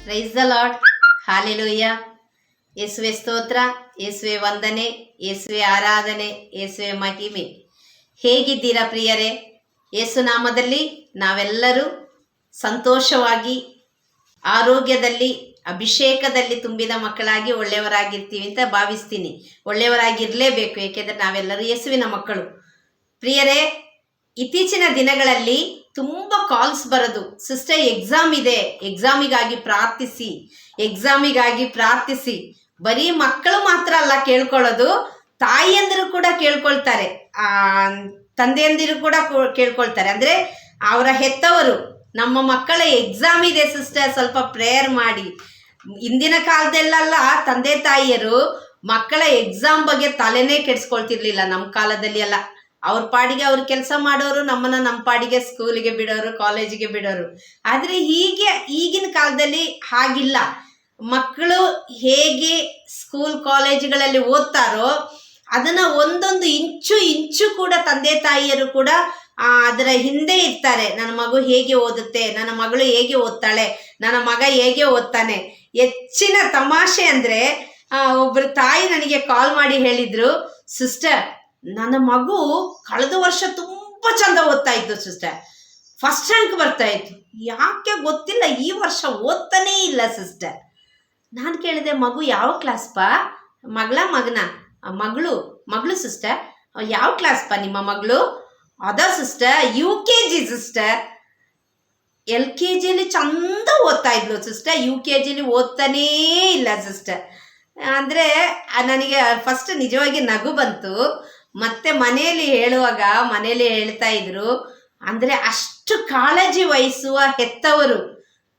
Price the lord. Hallelujah. ಯೇಸುವೆ ಸ್ತೋತ್ರ, ಯೇಸುವೆ ವಂದನೆ, ಯೇಸುವೆ ಆರಾಧನೆ, ಯೇಸುವೆ ಮಹಿಮೆ. ಹೇಗಿದ್ದೀರಾ ಪ್ರಿಯರೇ? ಯೇಸು ನಾಮದಲ್ಲಿ ನಾವೆಲ್ಲರೂ ಸಂತೋಷವಾಗಿ, ಆರೋಗ್ಯದಲ್ಲಿ, ಅಭಿಷೇಕದಲ್ಲಿ ತುಂಬಿದ ಮಕ್ಕಳಾಗಿ ಒಳ್ಳೆಯವರಾಗಿರ್ತೀವಿ ಅಂತ ಭಾವಿಸ್ತೀನಿ. ಒಳ್ಳೆಯವರಾಗಿರಲೇಬೇಕು, ಏಕೆಂದರೆ ನಾವೆಲ್ಲರೂ ಯೇಸುವಿನ ಮಕ್ಕಳು. ಪ್ರಿಯರೇ, ಇತ್ತೀಚಿನ ದಿನಗಳಲ್ಲಿ ತುಂಬ ಕಾಲ್ಸ್ ಬರೋದು, ಸಿಸ್ಟರ್ ಎಕ್ಸಾಮ್ ಇದೆ, ಎಕ್ಸಾಮಿಗಾಗಿ ಪ್ರಾರ್ಥಿಸಿ. ಬರೀ ಮಕ್ಕಳು ಮಾತ್ರ ಅಲ್ಲ ಕೇಳ್ಕೊಳ್ಳೋದು, ತಾಯಿಯಂದಿರು ಕೂಡ ಕೇಳ್ಕೊಳ್ತಾರೆ, ತಂದೆಯಂದಿರು ಕೂಡ ಕೇಳ್ಕೊಳ್ತಾರೆ. ಅಂದರೆ ಅವರ ಹೆತ್ತವರು, ನಮ್ಮ ಮಕ್ಕಳ ಎಕ್ಸಾಮ್ ಇದೆ ಸಿಸ್ಟರ್, ಸ್ವಲ್ಪ ಪ್ರೇಯರ್ ಮಾಡಿ. ಇಂದಿನ ಕಾಲದಲ್ಲೆಲ್ಲ ತಂದೆ ತಾಯಿಯರು ಮಕ್ಕಳ ಎಕ್ಸಾಮ್ ಬಗ್ಗೆ ತಲೆನೇ ಕೆಡಿಸ್ಕೊಳ್ತಿರ್ಲಿಲ್ಲ. ನಮ್ಮ ಕಾಲದಲ್ಲಿ ಎಲ್ಲ ಅವ್ರ ಪಾಡಿಗೆ ಅವ್ರ ಕೆಲಸ ಮಾಡೋರು, ನಮ್ಮನ್ನ ನಮ್ಮ ಪಾಡಿಗೆ ಸ್ಕೂಲಿಗೆ ಬಿಡೋರು, ಕಾಲೇಜಿಗೆ ಬಿಡೋರು. ಆದರೆ ಈಗಿನ ಕಾಲದಲ್ಲಿ ಹಾಗಿಲ್ಲ. ಮಕ್ಕಳು ಹೇಗೆ ಸ್ಕೂಲ್ ಕಾಲೇಜುಗಳಲ್ಲಿ ಓದ್ತಾರೋ ಅದನ್ನ ಒಂದೊಂದು ಇಂಚು ಕೂಡ ತಂದೆ ತಾಯಿಯರು ಕೂಡ ಅದರ ಹಿಂದೆ ಇರ್ತಾರೆ. ನನ್ನ ಮಗು ಹೇಗೆ ಓದುತ್ತೆ, ನನ್ನ ಮಗಳು ಹೇಗೆ ಓದ್ತಾಳೆ, ನನ್ನ ಮಗ ಹೇಗೆ ಓದ್ತಾನೆ. ಹೆಚ್ಚಿನ ತಮಾಷೆ ಅಂದರೆ ಒಬ್ಬರು ತಾಯಿ ನನಗೆ ಕಾಲ್ ಮಾಡಿ ಹೇಳಿದ್ರು, ಸಿಸ್ಟರ್ ನನ್ನ ಮಗು ಕಳೆದ ವರ್ಷ ತುಂಬ ಚಂದ ಓದ್ತಾ ಇತ್ತು ಸಿಸ್ಟರ್, ಫಸ್ಟ್ ರ್ಯಾಂಕ್ ಬರ್ತಾ ಇತ್ತು, ಯಾಕೆ ಗೊತ್ತಿಲ್ಲ ಈ ವರ್ಷ ಓದ್ತಾನೇ ಇಲ್ಲ ಸಿಸ್ಟರ್. ನಾನು ಕೇಳಿದೆ, ಮಗು ಯಾವ ಕ್ಲಾಸ್ ಪಾ? ಮಗನ? ಮಗಳು ಸಿಸ್ಟರ್. ಯಾವ ಕ್ಲಾಸ್ ಪಾ ನಿಮ್ಮ ಮಗಳು? ಅದ ಸಿಸ್ಟರ್ UKG ಸಿಸ್ಟರ್. LKGಯಲ್ಲಿ ಚಂದ ಓದ್ತಾ ಇದ್ಲು ಸಿಸ್ಟರ್, UKGಲಿ ಓದ್ತಾನೇ ಇಲ್ಲ ಸಿಸ್ಟರ್. ಅಂದರೆ ನನಗೆ ಫಸ್ಟ್ ನಿಜವಾಗಿ ನಗು ಬಂತು. ಮತ್ತೆ ಮನೆಯಲ್ಲಿ ಹೇಳ್ತಾ ಇದ್ರು, ಅಂದರೆ ಅಷ್ಟು ಕಾಳಜಿ ವಹಿಸುವ ಹೆತ್ತವರು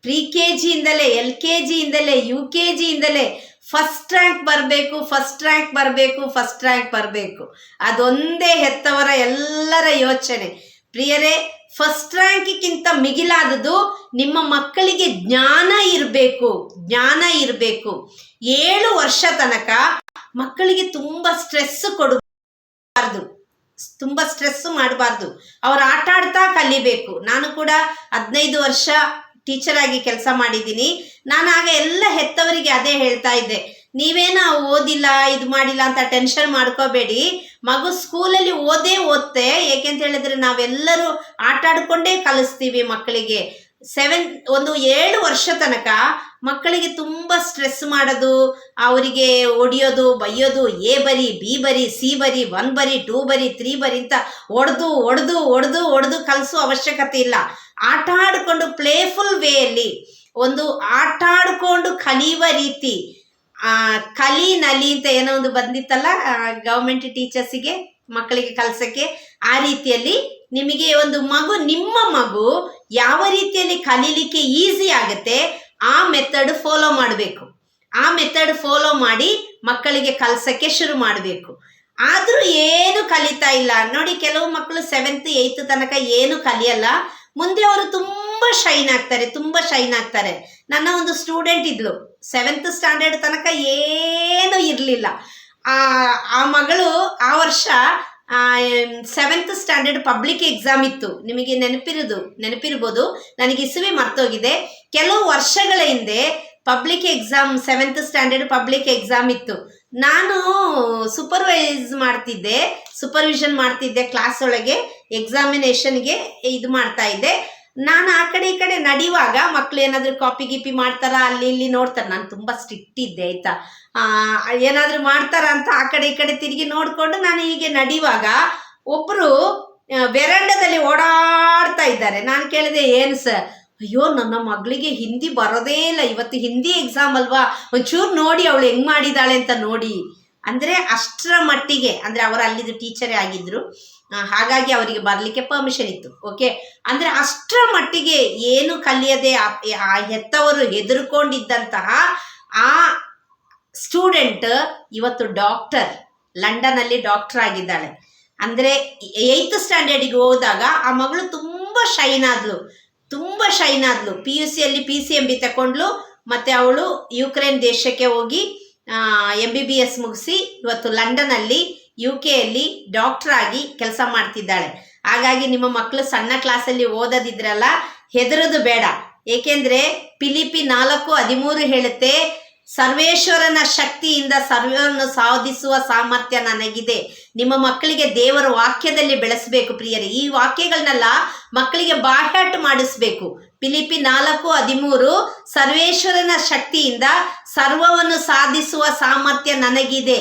ಪ್ರಿ-KGಯಿಂದಲೇ, LKGಯಿಂದಲೇ, UKGಯಿಂದಲೇ ಫಸ್ಟ್ ರ್ಯಾಂಕ್ ಬರಬೇಕು. ಅದೊಂದೇ ಹೆತ್ತವರ ಎಲ್ಲರ ಯೋಚನೆ. ಪ್ರಿಯರೇ, ಫಸ್ಟ್ ರ್ಯಾಂಕಿಗಿಂತ ಮಿಗಿಲಾದದ್ದು ನಿಮ್ಮ ಮಕ್ಕಳಿಗೆ ಜ್ಞಾನ ಇರಬೇಕು. 7 ವರ್ಷ ತನಕ ಮಕ್ಕಳಿಗೆ ತುಂಬ ಸ್ಟ್ರೆಸ್ ಮಾಡಬಾರ್ದು. ಅವ್ರು ಆಟ ಆಡ್ತಾ ಕಲಿಬೇಕು. ನಾನು ಕೂಡ 15 ವರ್ಷ ಟೀಚರ್ ಆಗಿ ಕೆಲಸ ಮಾಡಿದ್ದೀನಿ. ನಾನು ಆಗ ಎಲ್ಲ ಹೆತ್ತವರಿಗೆ ಅದೇ ಹೇಳ್ತಾ ಇದ್ದೆ, ನೀವೇನ ಓದಿಲ್ಲ, ಇದು ಮಾಡಿಲ್ಲ ಅಂತ ಟೆನ್ಷನ್ ಮಾಡ್ಕೋಬೇಡಿ. ಮಗು ಸ್ಕೂಲಲ್ಲಿ ಓದ್ತೆ. ಏಕೆಂತ ಹೇಳಿದ್ರೆ ನಾವೆಲ್ಲರೂ ಆಟ ಆಡ್ಕೊಂಡೇ ಕಲಿಸ್ತೀವಿ ಮಕ್ಕಳಿಗೆ. 7 ವರ್ಷ ತನಕ ಮಕ್ಕಳಿಗೆ ತುಂಬ ಸ್ಟ್ರೆಸ್ ಮಾಡೋದು, ಅವರಿಗೆ ಹೊಡಿಯೋದು, ಬೈಯೋದು, A ಬರಿ, B ಬರಿ, C ಬರಿ, 1 ಬರಿ, 2 ಬರಿ, 3 ಬರಿ ಅಂತ ಹೊಡೆದು ಕಲಿಸೋ ಅವಶ್ಯಕತೆ ಇಲ್ಲ. ಆಟ ಆಡಿಕೊಂಡು ಪ್ಲೇಫುಲ್ ವೇಯಲ್ಲಿ ಒಂದು ಆಟ ಆಡಿಕೊಂಡು ಕಲಿಯುವ ರೀತಿ, ನಲಿ ಅಂತ ಏನೋ ಒಂದು ಬಂದಿತ್ತಲ್ಲ ಗೌರ್ಮೆಂಟ್ ಟೀಚರ್ಸಿಗೆ ಮಕ್ಕಳಿಗೆ ಕಲಿಸೋಕ್ಕೆ, ಆ ರೀತಿಯಲ್ಲಿ ನಿಮಗೆ ಒಂದು ನಿಮ್ಮ ಮಗು ಯಾವ ರೀತಿಯಲ್ಲಿ ಕಲೀಲಿಕ್ಕೆ ಈಸಿ ಆಗುತ್ತೆ ಆ ಮೆಥಡ್ ಫಾಲೋ ಮಾಡಿ ಮಕ್ಕಳಿಗೆ ಕಲಿಸೋಕ್ಕೆ ಶುರು ಮಾಡಬೇಕು. ಆದರೂ ಏನು ಕಲಿತಾ ಇಲ್ಲ ನೋಡಿ. ಕೆಲವು ಮಕ್ಕಳು 7th 8th ತನಕ ಏನು ಕಲಿಯಲ್ಲ, ಮುಂದೆ ಅವರು ತುಂಬ ಶೈನ್ ಆಗ್ತಾರೆ. ನನ್ನ ಒಂದು ಸ್ಟೂಡೆಂಟ್ ಇದ್ಲು, 7th ಸ್ಟ್ಯಾಂಡರ್ಡ್ ತನಕ ಏನೂ ಇರಲಿಲ್ಲ. ಆ ಮಗಳು ಆ ವರ್ಷ 7th ಸ್ಟ್ಯಾಂಡರ್ಡ್ ಪಬ್ಲಿಕ್ ಎಕ್ಸಾಮ್ ಇತ್ತು. ನಿಮಗೆ ನೆನಪಿರ್ಬೋದು, ನನಗೆ ಇಸುವೆ ಮರ್ತೋಗಿದೆ. ಕೆಲವು ವರ್ಷಗಳ ಹಿಂದೆ public exam, 7th standard public exam ಇತ್ತು. ನಾನು ಸೂಪರ್ವಿಷನ್ ಮಾಡ್ತಿದ್ದೆ ಕ್ಲಾಸ್ ಒಳಗೆ, ಎಕ್ಸಾಮಿನೇಷನ್ಗೆ ಇದು ಮಾಡ್ತಾ ಇದ್ದೆ. ನಾನು ಆ ಕಡೆ ಈ ಕಡೆ ನಡೆಯುವಾಗ ಮಕ್ಕಳು ಏನಾದರೂ ಕಾಪಿ ಗೀಪಿ ಮಾಡ್ತಾರ, ಅಲ್ಲಿ ಇಲ್ಲಿ ನೋಡ್ತಾರೆ. ನಾನು ತುಂಬ ಸ್ಟ್ರಿಕ್ಟ್ ಇದ್ದೆ ಆಯ್ತಾ. ಏನಾದರೂ ಮಾಡ್ತಾರ ಅಂತ ಆ ಕಡೆ ಈ ಕಡೆ ತಿರುಗಿ ನೋಡಿಕೊಂಡು ನಾನು ಹೀಗೆ ನಡೆಯುವಾಗ ಒಬ್ಬರು ವೆರಂಡದಲ್ಲಿ ಓಡಾಡ್ತಾ ಇದ್ದಾರೆ. ನಾನು ಕೇಳಿದೆ, ಏನು ಸರ್? ಅಯ್ಯೋ ನನ್ನ ಮಗಳಿಗೆ ಹಿಂದಿ ಬರೋದೇ ಇಲ್ಲ, ಇವತ್ತು ಹಿಂದಿ ಎಕ್ಸಾಮ್ ಅಲ್ವಾ, ಒಂಚೂರು ನೋಡಿ ಅವಳು ಹೆಂಗೆ ಮಾಡಿದ್ದಾಳೆ ಅಂತ ನೋಡಿ. ಅಂದರೆ ಅಷ್ಟರ ಮಟ್ಟಿಗೆ, ಅಂದರೆ ಅವರು ಅಲ್ಲಿದ್ದು ಟೀಚರೇ ಆಗಿದ್ರು, ಹಾಗಾಗಿ ಅವರಿಗೆ ಬರಲಿಕ್ಕೆ ಪರ್ಮಿಷನ್ ಇತ್ತು. ಓಕೆ, ಅಂದರೆ ಅಷ್ಟರ ಮಟ್ಟಿಗೆ ಏನು ಕಲಿಯದೆ ಆ ಹೆತ್ತವರು ಹೆದರ್ಕೊಂಡಿದ್ದಂತಹ ಆ ಸ್ಟೂಡೆಂಟ್ ಇವತ್ತು ಲಂಡನ್ನಲ್ಲಿ ಡಾಕ್ಟರ್ ಆಗಿದ್ದಾಳೆ. ಅಂದರೆ 8th ಸ್ಟ್ಯಾಂಡರ್ಡಿಗೆ ಹೋದಾಗ ಆ ಮಗಳು ತುಂಬ ಶೈನ್ ಆದ್ಲು. PUCಯಲ್ಲಿ PCMB ತಗೊಂಡ್ಲು. ಮತ್ತು ಅವಳು ಯುಕ್ರೇನ್ ದೇಶಕ್ಕೆ ಹೋಗಿ MBBS ಮುಗಿಸಿ ಇವತ್ತು ಲಂಡನ್ನಲ್ಲಿ UK ಡಾಕ್ಟರ್ ಆಗಿ ಕೆಲಸ ಮಾಡ್ತಿದ್ದಾಳೆ. ಹಾಗಾಗಿ ನಿಮ್ಮ ಮಕ್ಕಳು ಸಣ್ಣ ಕ್ಲಾಸಲ್ಲಿ ಓದೋದಿದ್ರಲ್ಲ, ಹೆದರೋದು ಬೇಡ. ಏಕೆಂದ್ರೆ ಫಿಲಿಪ್ಪಿ 4:13 ಹೇಳುತ್ತೆ, ಸರ್ವೇಶ್ವರನ ಶಕ್ತಿಯಿಂದ ಸರ್ವವನ್ನು ಸಾಧಿಸುವ ಸಾಮರ್ಥ್ಯ ನನಗಿದೆ. ನಿಮ್ಮ ಮಕ್ಕಳಿಗೆ ದೇವರ ವಾಕ್ಯದಲ್ಲಿ ಬೆಳೆಸಬೇಕು ಪ್ರಿಯರೇ. ಈ ವಾಕ್ಯಗಳನ್ನೆಲ್ಲ ಮಕ್ಕಳಿಗೆ ಬಾಹ್ಯಾಟ ಮಾಡಿಸ್ಬೇಕು. ಫಿಲಿಪ್ಪಿ 4:13, ಸರ್ವೇಶ್ವರನ ಶಕ್ತಿಯಿಂದ ಸರ್ವವನ್ನು ಸಾಧಿಸುವ ಸಾಮರ್ಥ್ಯ ನನಗಿದೆ.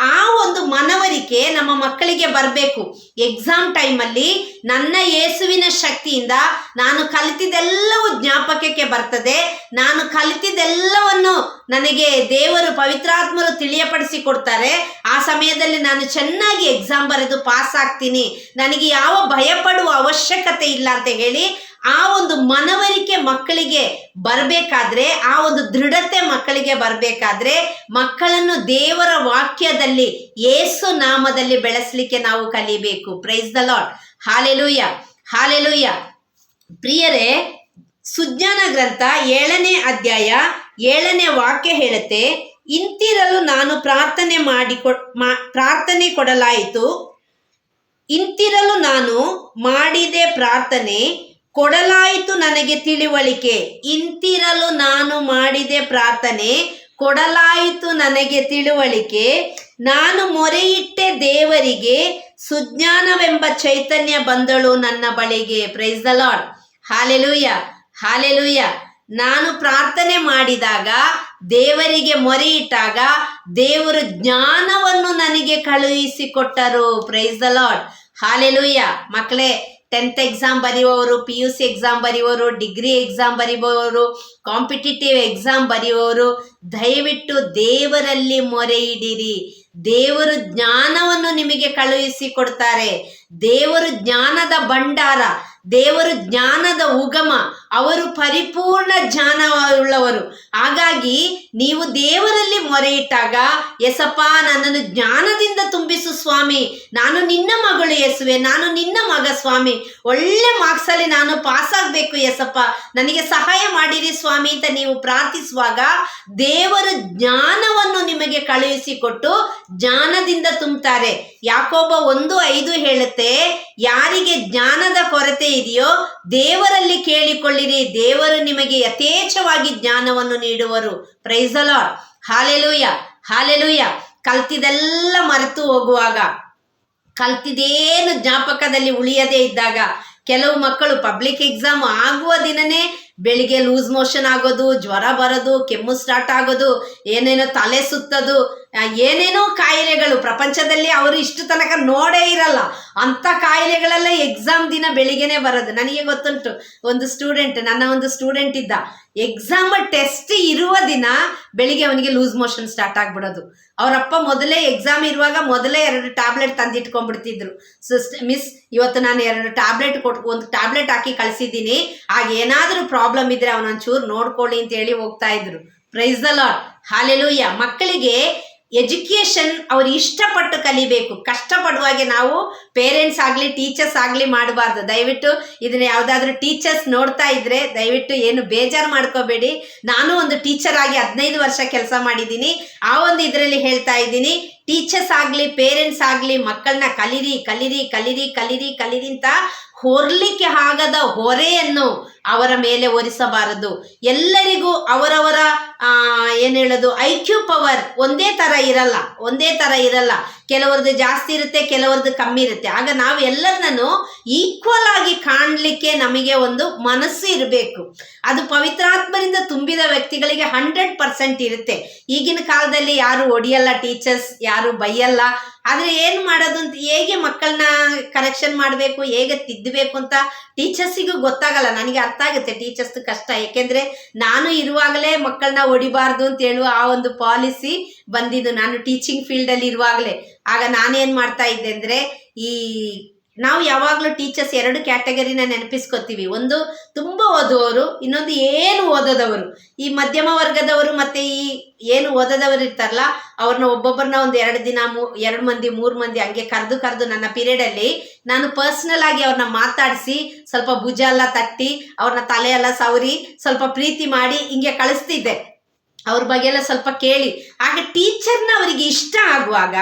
ಆ ಒಂದು ಮನವರಿಕೆ ನಮ್ಮ ಮಕ್ಕಳಿಗೆ ಬರಬೇಕು. ಎಕ್ಸಾಮ್ ಟೈಮಲ್ಲಿ ನನ್ನ ಯೇಸುವಿನ ಶಕ್ತಿಯಿಂದ ನಾನು ಕಲಿತಿದ್ದೆಲ್ಲವೂ ಜ್ಞಾಪಕಕ್ಕೆ ಬರ್ತದೆ, ನಾನು ಕಲಿತಿದ್ದೆಲ್ಲವನ್ನು ನನಗೆ ದೇವರು ಪವಿತ್ರಾತ್ಮರು ತಿಳಿಯಪಡಿಸಿ ಕೊಡ್ತಾರೆ. ಆ ಸಮಯದಲ್ಲಿ ನಾನು ಚೆನ್ನಾಗಿ ಎಕ್ಸಾಮ್ ಬರೆದು ಪಾಸ್ ಆಗ್ತೀನಿ, ನನಗೆ ಯಾವ ಭಯಪಡುವ ಅವಶ್ಯಕತೆ ಇಲ್ಲ ಅಂತ ಹೇಳಿ ಆ ಒಂದು ಮನವರಿಕೆ ಮಕ್ಕಳಿಗೆ ಬರಬೇಕಾದ್ರೆ, ಆ ಒಂದು ದೃಢತೆ ಮಕ್ಕಳಿಗೆ ಬರಬೇಕಾದ್ರೆ ಮಕ್ಕಳನ್ನು ದೇವರ ವಾಕ್ಯದಲ್ಲಿ ಯೇಸು ನಾಮದಲ್ಲಿ ಬೆಳೆಸಲಿಕ್ಕೆ ನಾವು ಕಲಿಬೇಕು. Price the lord. Hallelujah, hallelujah. ಪ್ರಿಯರೇ, ಸುಜ್ಞಾನ ಗ್ರಂಥ 7ನೇ ಅಧ್ಯಾಯ 7ನೇ ವಾಕ್ಯ ಹೇಳುತ್ತೆ, ಇಂತಿರಲು ನಾನು ಪ್ರಾರ್ಥನೆ ಕೊಡಲಾಯಿತು, ಇಂತಿರಲು ನಾನು ಮಾಡಿದೆ ಪ್ರಾರ್ಥನೆ ಕೊಡಲಾಯಿತು ನನಗೆ ತಿಳುವಳಿಕೆ. ಇಂತಿರಲು ನಾನು ಮಾಡಿದೆ ಪ್ರಾರ್ಥನೆ ಕೊಡಲಾಯಿತು ನನಗೆ ತಿಳುವಳಿಕೆ, ನಾನು ಮೊರೆಯಿಟ್ಟೆ ದೇವರಿಗೆ, ಸುಜ್ಞಾನವೆಂಬ ಚೈತನ್ಯ ಬಂದಳು ನನ್ನ ಬಳಿಗೆ. Praise the lord. Hallelujah, hallelujah. ನಾನು ಪ್ರಾರ್ಥನೆ ಮಾಡಿದಾಗ, ದೇವರಿಗೆ ಮೊರೆಯಿಟ್ಟಾಗ ದೇವರು ಜ್ಞಾನವನ್ನು ನನಗೆ ಕಳುಹಿಸಿಕೊಟ್ಟರು. Praise the lord. ಹಾಲೆಲೂಯ. ಮಕ್ಕಳೇ, 10th ಎಕ್ಸಾಮ್ ಬರೆಯುವವರು, PUC ಎಕ್ಸಾಮ್ ಬರೆಯುವವರು, ಡಿಗ್ರಿ ಎಕ್ಸಾಮ್ ಬರೆಯುವವರು, ಕಾಂಪಿಟೇಟಿವ್ ಎಕ್ಸಾಮ್ ಬರೆಯುವವರು ದಯವಿಟ್ಟು ದೇವರಲ್ಲಿ ಮೊರೆ ಇಡಿರಿ. ದೇವರು ಜ್ಞಾನವನ್ನು ನಿಮಗೆ ಕಳುಹಿಸಿ ಕೊಡ್ತಾರೆ. ದೇವರು ಜ್ಞಾನದ ಭಂಡಾರ, ದೇವರು ಜ್ಞಾನದ ಉಗಮ, ಅವರು ಪರಿಪೂರ್ಣ ಜ್ಞಾನವುಳ್ಳವರು. ಹಾಗಾಗಿ ನೀವು ದೇವರಲ್ಲಿ ಮೊರೆ ಇಟ್ಟಾಗ, ಯೇಸಪ್ಪ ನನ್ನನ್ನು ಜ್ಞಾನದಿಂದ ತುಂಬಿಸು ಸ್ವಾಮಿ, ನಾನು ನಿನ್ನ ಮಗಳು ಯೇಸುವೆ, ನಾನು ನಿನ್ನ ಮಗ ಸ್ವಾಮಿ, ಒಳ್ಳೆ ಮಾರ್ಕ್ಸಲ್ಲಿ ನಾನು ಪಾಸ್ ಆಗಬೇಕು ಯೇಸಪ್ಪ, ನನಗೆ ಸಹಾಯ ಮಾಡಿರಿ ಸ್ವಾಮಿ ಅಂತ ನೀವು ಪ್ರಾರ್ಥಿಸುವಾಗ ದೇವರು ಜ್ಞಾನವನ್ನು ನಿಮಗೆ ಕಳುಹಿಸಿಕೊಟ್ಟು ಜ್ಞಾನದಿಂದ ತುಂಬುತ್ತಾರೆ. ಯಾಕೋಬ 1:5 ಹೇಳುತ್ತೆ, ಯಾರಿಗೆ ಜ್ಞಾನದ ಕೊರತೆ ಇದೆಯೋ ದೇವರಲ್ಲಿ ಕೇಳಿಕೊಳ್ಳಿರಿ, ದೇವರು ನಿಮಗೆ ಯಥೇಚ್ಛವಾಗಿ ಜ್ಞಾನವನ್ನು ನೀಡುವರು. Praise the lord. Hallelujah, hallelujah. ಕಲ್ತಿದೆಲ್ಲ ಮರೆತು ಹೋಗುವಾಗ, ಕಲ್ತಿದೇನು ಜ್ಞಾಪಕದಲ್ಲಿ ಉಳಿಯದೇ ಇದ್ದಾಗ, ಕೆಲವು ಮಕ್ಕಳು ಪಬ್ಲಿಕ್ ಎಕ್ಸಾಮ್ ಆಗುವ ದಿನನೇ ಬೆಳಿಗ್ಗೆ ಲೂಸ್ ಮೋಷನ್ ಆಗೋದು, ಜ್ವರ ಬರೋದು, ಕೆಮ್ಮು ಸ್ಟಾರ್ಟ್ ಆಗೋದು, ಏನೇನೋ ತಲೆ ಸುತ್ತೋದು, ಏನೇನೋ ಕಾಯಿಲೆಗಳು ಪ್ರಪಂಚದಲ್ಲಿ ಅವರು ಇಷ್ಟು ತನಕ ನೋಡೇ ಇರಲ್ಲ ಅಂಥ ಕಾಯಿಲೆಗಳೆಲ್ಲ ಎಕ್ಸಾಮ್ ದಿನ ಬೆಳಿಗ್ಗೆನೆ ಬರೋದು. ನನಗೆ ಗೊತ್ತುಂಟು, ನನ್ನ ಒಂದು ಸ್ಟೂಡೆಂಟ್ ಇದ್ದ, ಎಕ್ಸಾಮ್ ಟೆಸ್ಟ್ ಇರುವ ದಿನ ಬೆಳಿಗ್ಗೆ ಅವನಿಗೆ ಲೂಸ್ ಮೋಷನ್ ಸ್ಟಾರ್ಟ್ ಆಗ್ಬಿಡೋದು. ಅವರಪ್ಪ ಮೊದಲೇ ಎಕ್ಸಾಮ್ ಇರುವಾಗ 2 ಟ್ಯಾಬ್ಲೆಟ್ ತಂದಿಟ್ಕೊಂಡ್ಬಿಡ್ತಿದ್ರು. ಮಿಸ್ ಇವತ್ತು ನಾನು 2 ಟ್ಯಾಬ್ಲೆಟ್ ಒಂದು ಟ್ಯಾಬ್ಲೆಟ್ ಹಾಕಿ ಕಳಿಸಿದ್ದೀನಿ, ಆಗ ಏನಾದರೂ ಪ್ರಾಬ್ಲಮ್ ಇದ್ರೆ ಅವನೊಂಚೂರು ನೋಡ್ಕೊಳ್ಳಿ ಅಂತ ಹೇಳಿ ಹೋಗ್ತಾ ಇದ್ರು. Price the lord. ಹಾಲೆಲೂಯ. ಮಕ್ಕಳಿಗೆ ಎಜುಕೇಷನ್ ಅವ್ರು ಇಷ್ಟಪಟ್ಟು ಕಲಿಬೇಕು. ಕಷ್ಟಪಡುವಾಗೆ ನಾವು ಪೇರೆಂಟ್ಸ್ ಆಗಲಿ ಟೀಚರ್ಸ್ ಆಗಲಿ ಮಾಡಬಾರ್ದು. ದಯವಿಟ್ಟು ಇದನ್ನ ಯಾವುದಾದ್ರೂ ಟೀಚರ್ಸ್ ನೋಡ್ತಾ ಇದ್ರೆ ದಯವಿಟ್ಟು ಏನು ಬೇಜಾರು ಮಾಡ್ಕೋಬೇಡಿ. ನಾನು ಒಂದು ಟೀಚರ್ ಆಗಿ 15 ವರ್ಷ ಕೆಲಸ ಮಾಡಿದ್ದೀನಿ. ಆ ಒಂದು ಇದರಲ್ಲಿ ಹೇಳ್ತಾ ಇದ್ದೀನಿ, ಟೀಚರ್ಸ್ ಆಗಲಿ ಪೇರೆಂಟ್ಸ್ ಆಗಲಿ ಮಕ್ಕಳನ್ನ ಕಲೀರಿ ಕಲೀರಿ ಕಲೀರಿ ಕಲೀರಿ ಕಲೀರಿ ಅಂತ ಹೊರಲಿಕ್ಕೆ ಆಗದ ಹೊರೆಯನ್ನು ಅವರ ಮೇಲೆ ಹೊರಿಸಬಾರದು. ಎಲ್ಲರಿಗೂ ಅವರವರ ಏನು ಹೇಳೋದು IQ ಪವರ್ ಒಂದೇ ಥರ ಇರಲ್ಲ. ಕೆಲವರದ್ದು ಜಾಸ್ತಿ ಇರುತ್ತೆ, ಕೆಲವರದ್ದು ಕಮ್ಮಿ ಇರುತ್ತೆ. ಆಗ ನಾವು ಎಲ್ಲರನ್ನೂ ಈಕ್ವಲ್ ಆಗಿ ಕಾಣಲಿಕ್ಕೆ ನಮಗೆ ಒಂದು ಮನಸ್ಸು ಇರಬೇಕು. ಅದು ಪವಿತ್ರಾತ್ಮರಿಂದ ತುಂಬಿದ ವ್ಯಕ್ತಿಗಳಿಗೆ 100% ಇರುತ್ತೆ. ಈಗಿನ ಕಾಲದಲ್ಲಿ ಯಾರು ಹೊಡಿಯಲ್ಲ ಟೀಚರ್ಸ್, ಯಾರು ಬೈಯಲ್ಲ. ಆದರೆ ಏನು ಮಾಡೋದು ಅಂತ, ಹೇಗೆ ಮಕ್ಕಳನ್ನ ಕರೆಕ್ಷನ್ ಮಾಡಬೇಕು, ಹೇಗೆ ತಿದ್ದಬೇಕು ಅಂತ ಟೀಚರ್ಸಿಗೂ ಗೊತ್ತಾಗಲ್ಲ. ನನಗೆ ಅರ್ಥ ಆಗುತ್ತೆ ಟೀಚರ್ಸ್ ಕಷ್ಟ, ಏಕೆಂದರೆ ನಾನು ಇರುವಾಗಲೇ ಮಕ್ಕಳನ್ನ ಹೊಡಿಬಾರ್ದು ಅಂತ ಹೇಳುವ ಆ ಒಂದು ಪಾಲಿಸಿ ಬಂದಿದ್ದು ನಾನು ಟೀಚಿಂಗ್ ಫೀಲ್ಡಲ್ಲಿ ಇರುವಾಗಲೇ. ಆಗ ನಾನೇನು ಮಾಡ್ತಾ ಇದ್ದೆ ಅಂದರೆ, ನಾವು ಯಾವಾಗಲೂ ಟೀಚರ್ಸ್ 2 ಕ್ಯಾಟಗರಿನ ನೆನಪಿಸ್ಕೊತೀವಿ. ಒಂದು ತುಂಬ ಓದುವವರು, ಇನ್ನೊಂದು ಏನು ಓದೋದವರು. ಈ ಮಧ್ಯಮ ವರ್ಗದವರು ಮತ್ತು ಈ ಏನು ಓದೋದವರು ಇರ್ತಾರಲ್ಲ, ಅವ್ರನ್ನ ಒಬ್ಬೊಬ್ಬರನ್ನ ಒಂದು 2 ದಿನ 2 ಮಂದಿ 3 ಮಂದಿ ಹಂಗೆ ಕರೆದು ನನ್ನ ಪೀರಿಯಡಲ್ಲಿ ನಾನು ಪರ್ಸ್ನಲ್ ಆಗಿ ಅವ್ರನ್ನ ಮಾತಾಡಿಸಿ, ಸ್ವಲ್ಪ ಭುಜ ಎಲ್ಲ ತಟ್ಟಿ, ಅವ್ರನ್ನ ತಲೆ ಎಲ್ಲ ಸವರಿ, ಸ್ವಲ್ಪ ಪ್ರೀತಿ ಮಾಡಿ ಹಿಂಗೆ ಕಳಿಸ್ತಿದ್ದೆ. ಅವ್ರ ಬಗ್ಗೆ ಎಲ್ಲ ಸ್ವಲ್ಪ ಕೇಳಿ. ಆಗ ಟೀಚರ್ನ ಅವರಿಗೆ ಇಷ್ಟ ಆಗುವಾಗ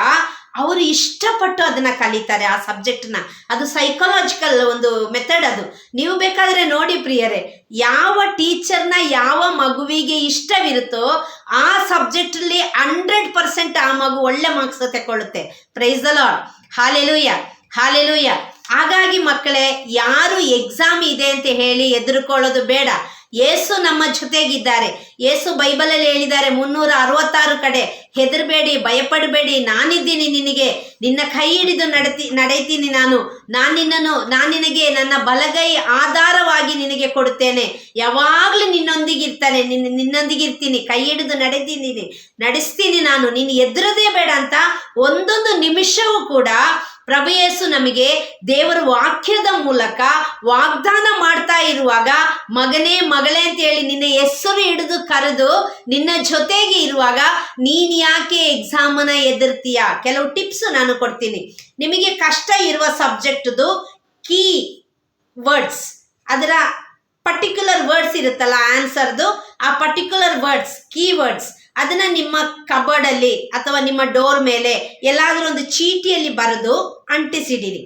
ಅವರು ಇಷ್ಟಪಟ್ಟು ಅದನ್ನ ಕಲಿತಾರೆ, ಆ ಸಬ್ಜೆಕ್ಟ್ನ. ಅದು ಸೈಕಾಲಜಿಕಲ್ ಒಂದು ಮೆಥಡ್. ಅದು ನೀವು ಬೇಕಾದ್ರೆ ನೋಡಿ ಪ್ರಿಯರೇ, ಯಾವ ಟೀಚರ್ನ ಯಾವ ಮಗುವಿಗೆ ಇಷ್ಟವಿರುತ್ತೋ ಆ ಸಬ್ಜೆಕ್ಟಲ್ಲಿ 100% ಆ ಮಗು ಒಳ್ಳೆ ಮಾರ್ಕ್ಸ್ ತಗೊಳ್ಳುತ್ತೆ. Praise the lord. Hallelujah, hallelujah. ಹಾಗಾಗಿ ಮಕ್ಕಳೇ, ಯಾರು ಎಕ್ಸಾಮ್ ಇದೆ ಅಂತ ಹೇಳಿ ಹೆದರ್ಕೊಳ್ಳೋದು ಬೇಡ. ಯೇಸು ನಮ್ಮ ಜೊತೆಗಿದ್ದಾರೆ. ಯೇಸು ಬೈಬಲಲ್ಲಿ ಹೇಳಿದ್ದಾರೆ 366 ಕಡೆ, ಹೆದರಬೇಡಿ, ಭಯಪಡಬೇಡಿ, ನಾನಿದ್ದೀನಿ ನಿನಗೆ, ನಿನ್ನ ಕೈ ಹಿಡಿದು ನಡೆತೀನಿ ನಾನು ನಿನಗೆ ನನ್ನ ಬಲಗೈ ಆಧಾರವಾಗಿ ನಿನಗೆ ಕೊಡುತ್ತೇನೆ, ಯಾವಾಗಲೂ ನಿನ್ನೊಂದಿಗಿರ್ತಾನೆ, ನಿನ್ನೊಂದಿಗಿರ್ತೀನಿ, ಕೈ ಹಿಡಿದು ನಡೆಸ್ತೀನಿ ನಾನು, ನೀನು ಹೆದರದೇ ಬೇಡ ಅಂತ ಒಂದೊಂದು ನಿಮಿಷವೂ ಕೂಡ ಪ್ರಭು ಯೇಸು ನಮಗೆ ದೇವರ ವಾಕ್ಯದ ಮೂಲಕ ವಾಗ್ದಾನ ಮಾಡ್ತಾ ಇರುವಾಗ, ಮಗನೇ ಮಗಳೇ ಅಂತ ಹೇಳಿ ನಿನ್ನ ಹೆಸರು ಹಿಡಿದು ಕರೆದು ನಿನ್ನ ಜೊತೆಗೆ ಇರುವಾಗ ನೀನು ಯಾಕೆ ಎಕ್ಸಾಮನ್ನ ಎದುರ್ತೀಯ? ಕೆಲವು ಟಿಪ್ಸ್ ನಾನು ಕೊಡ್ತೀನಿ. ನಿಮಗೆ ಕಷ್ಟ ಇರುವ ಸಬ್ಜೆಕ್ಟ್ದು ಕೀ ವರ್ಡ್ಸ್, ಅದರ ಪರ್ಟಿಕ್ಯುಲರ್ ವರ್ಡ್ಸ್ ಇರುತ್ತಲ್ಲ ಆನ್ಸರ್ದು, ಆ ಪರ್ಟಿಕ್ಯುಲರ್ ವರ್ಡ್ಸ್, ಕೀ ವರ್ಡ್ಸ್, ಅದನ್ನ ನಿಮ್ಮ ಕಬೋರ್ಡಲ್ಲಿ ಅಥವಾ ನಿಮ್ಮ ಡೋರ್ ಮೇಲೆ ಎಲ್ಲಾದ್ರೂ ಒಂದು ಚೀಟಿಯಲ್ಲಿ ಬರೆದು ಅಂಟಿಸಿಡಿರಿ.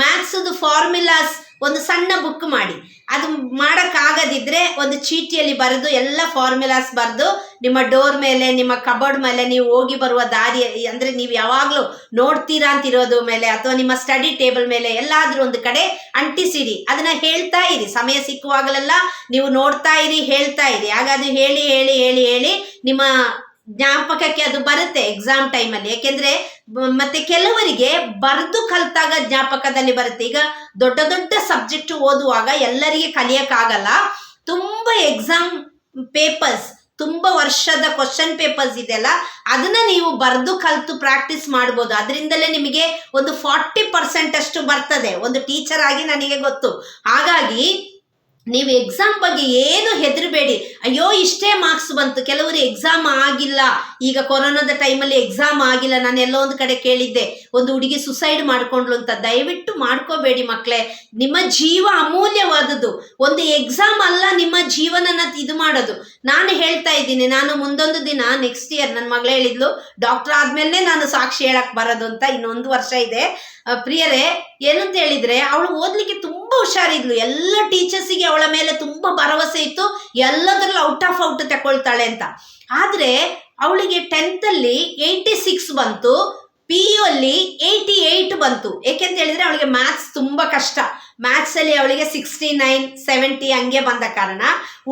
ಮ್ಯಾಥ್ಸ್ದು ಫಾರ್ಮುಲಾಸ್ ಒಂದು ಸಣ್ಣ ಬುಕ್ ಮಾಡಿ. ಅದು ಮಾಡೋಕ್ಕಾಗದಿದ್ರೆ ಒಂದು ಚೀಟಿಯಲ್ಲಿ ಬರೆದು ಎಲ್ಲ ಫಾರ್ಮುಲಾಸ್ ಬರೆದು ನಿಮ್ಮ ಡೋರ್ ಮೇಲೆ, ನಿಮ್ಮ ಕಬೋರ್ಡ್ ಮೇಲೆ, ನೀವು ಹೋಗಿ ಬರುವ ದಾರಿ ಅಂದರೆ ನೀವು ಯಾವಾಗಲೂ ನೋಡ್ತೀರಾ ಅಂತಿರೋದು ಮೇಲೆ ಅಥವಾ ನಿಮ್ಮ ಸ್ಟಡಿ ಟೇಬಲ್ ಮೇಲೆ ಎಲ್ಲಾದರೂ ಒಂದು ಕಡೆ ಅಂಟಿಸಿರಿ. ಅದನ್ನ ಹೇಳ್ತಾ ಇರಿ, ಸಮಯ ಸಿಕ್ಕುವಾಗಲೆಲ್ಲ ನೀವು ನೋಡ್ತಾ ಇರಿ, ಹೇಳ್ತಾ ಇರಿ. ಆಗ ಅದು ಹೇಳಿ ಹೇಳಿ ಹೇಳಿ ಹೇಳಿ ನಿಮ್ಮ ಜ್ಞಾಪಕಕ್ಕೆ ಅದು ಬರುತ್ತೆ ಎಕ್ಸಾಮ್ ಟೈಮಲ್ಲಿ. ಯಾಕೆಂದ್ರೆ ಮತ್ತೆ ಕೆಲವರಿಗೆ ಬರೆದು ಕಲಿತಾಗ ಜ್ಞಾಪಕದಲ್ಲಿ ಬರುತ್ತೆ. ಈಗ ದೊಡ್ಡ ದೊಡ್ಡ ಸಬ್ಜೆಕ್ಟ್ ಓದುವಾಗ ಎಲ್ಲರಿಗೆ ಕಲಿಯಕ್ಕಾಗಲ್ಲ. ತುಂಬ ಎಕ್ಸಾಮ್ ಪೇಪರ್ಸ್, ತುಂಬ ವರ್ಷದ ಕ್ವಶನ್ ಪೇಪರ್ಸ್ ಇದೆಲ್ಲ, ಅದನ್ನ ನೀವು ಬರೆದು ಕಲಿತು ಪ್ರಾಕ್ಟೀಸ್ ಮಾಡ್ಬೋದು. ಅದರಿಂದಲೇ ನಿಮಗೆ ಒಂದು 40% ಅಷ್ಟು ಬರ್ತದೆ. ಒಂದು ಟೀಚರ್ ಆಗಿ ನನಗೆ ಗೊತ್ತು. ಹಾಗಾಗಿ ನೀವು ಎಕ್ಸಾಮ್ ಬಗ್ಗೆ ಏನು ಹೆದರಬೇಡಿ. ಅಯ್ಯೋ ಇಷ್ಟೇ ಮಾರ್ಕ್ಸ್ ಬಂತು, ಕೆಲವರು ಎಕ್ಸಾಮ್ ಆಗಿಲ್ಲ, ಈಗ ಕೊರೋನಾದ ಟೈಮಲ್ಲಿ ಎಕ್ಸಾಮ್ ಆಗಿಲ್ಲ. ನಾನು ಎಲ್ಲೋ ಒಂದು ಕಡೆ ಕೇಳಿದ್ದೆ, ಒಂದು ಹುಡುಗಿ ಸುಸೈಡ್ ಮಾಡ್ಕೊಂಡ್ಲು ಅಂತ. ದಯವಿಟ್ಟು ಮಾಡ್ಕೋಬೇಡಿ ಮಕ್ಕಳೇ, ನಿಮ್ಮ ಜೀವ ಅಮೂಲ್ಯವಾದದ್ದು. ಒಂದು ಎಕ್ಸಾಮ್ ಅಲ್ಲ ನಿಮ್ಮ ಜೀವನನ ಇದು ಮಾಡೋದು. ನಾನು ಹೇಳ್ತಾ ಇದ್ದೀನಿ, ನಾನು ಮುಂದೊಂದು ದಿನ ನೆಕ್ಸ್ಟ್ ಇಯರ್, ನನ್ನ ಮಗಳು ಹೇಳಿದ್ಲು ಡಾಕ್ಟರ್ ಆದ್ಮೇಲೆ ನಾನು ಸಾಕ್ಷಿ ಹೇಳಕ್ ಬರೋದು ಅಂತ. ಇನ್ನೊಂದು ವರ್ಷ ಇದೆ ಪ್ರಿಯರೇ. ಏನಂತ ಹೇಳಿದ್ರೆ, ಅವಳು ಓದ್ಲಿಕ್ಕೆ ತುಂಬಾ ಹುಷಾರಿದ್ಲು, ಎಲ್ಲ ಟೀಚರ್ಸಿಗೆ ಅವಳ ಮೇಲೆ ತುಂಬಾ ಭರವಸೆ ಇತ್ತು, ಎಲ್ಲದರಲ್ಲೂ ಔಟ್ ಆಫ್ ಔಟ್ ತಗೊಳ್ತಾಳೆ ಅಂತ. ಆದ್ರೆ ಅವಳಿಗೆ 10th ಅಲ್ಲಿ 86 ಬಂತು, PU ಅಲ್ಲಿ 88 ಬಂತು. ಏಕೆಂತ ಹೇಳಿದ್ರೆ ಅವಳಿಗೆ ಮ್ಯಾಥ್ಸ್ ತುಂಬಾ ಕಷ್ಟ. ಮ್ಯಾಥ್ಸ್ ಅಲ್ಲಿ ಅವಳಿಗೆ 69, 70 ಹಂಗೆ ಬಂದ ಕಾರಣ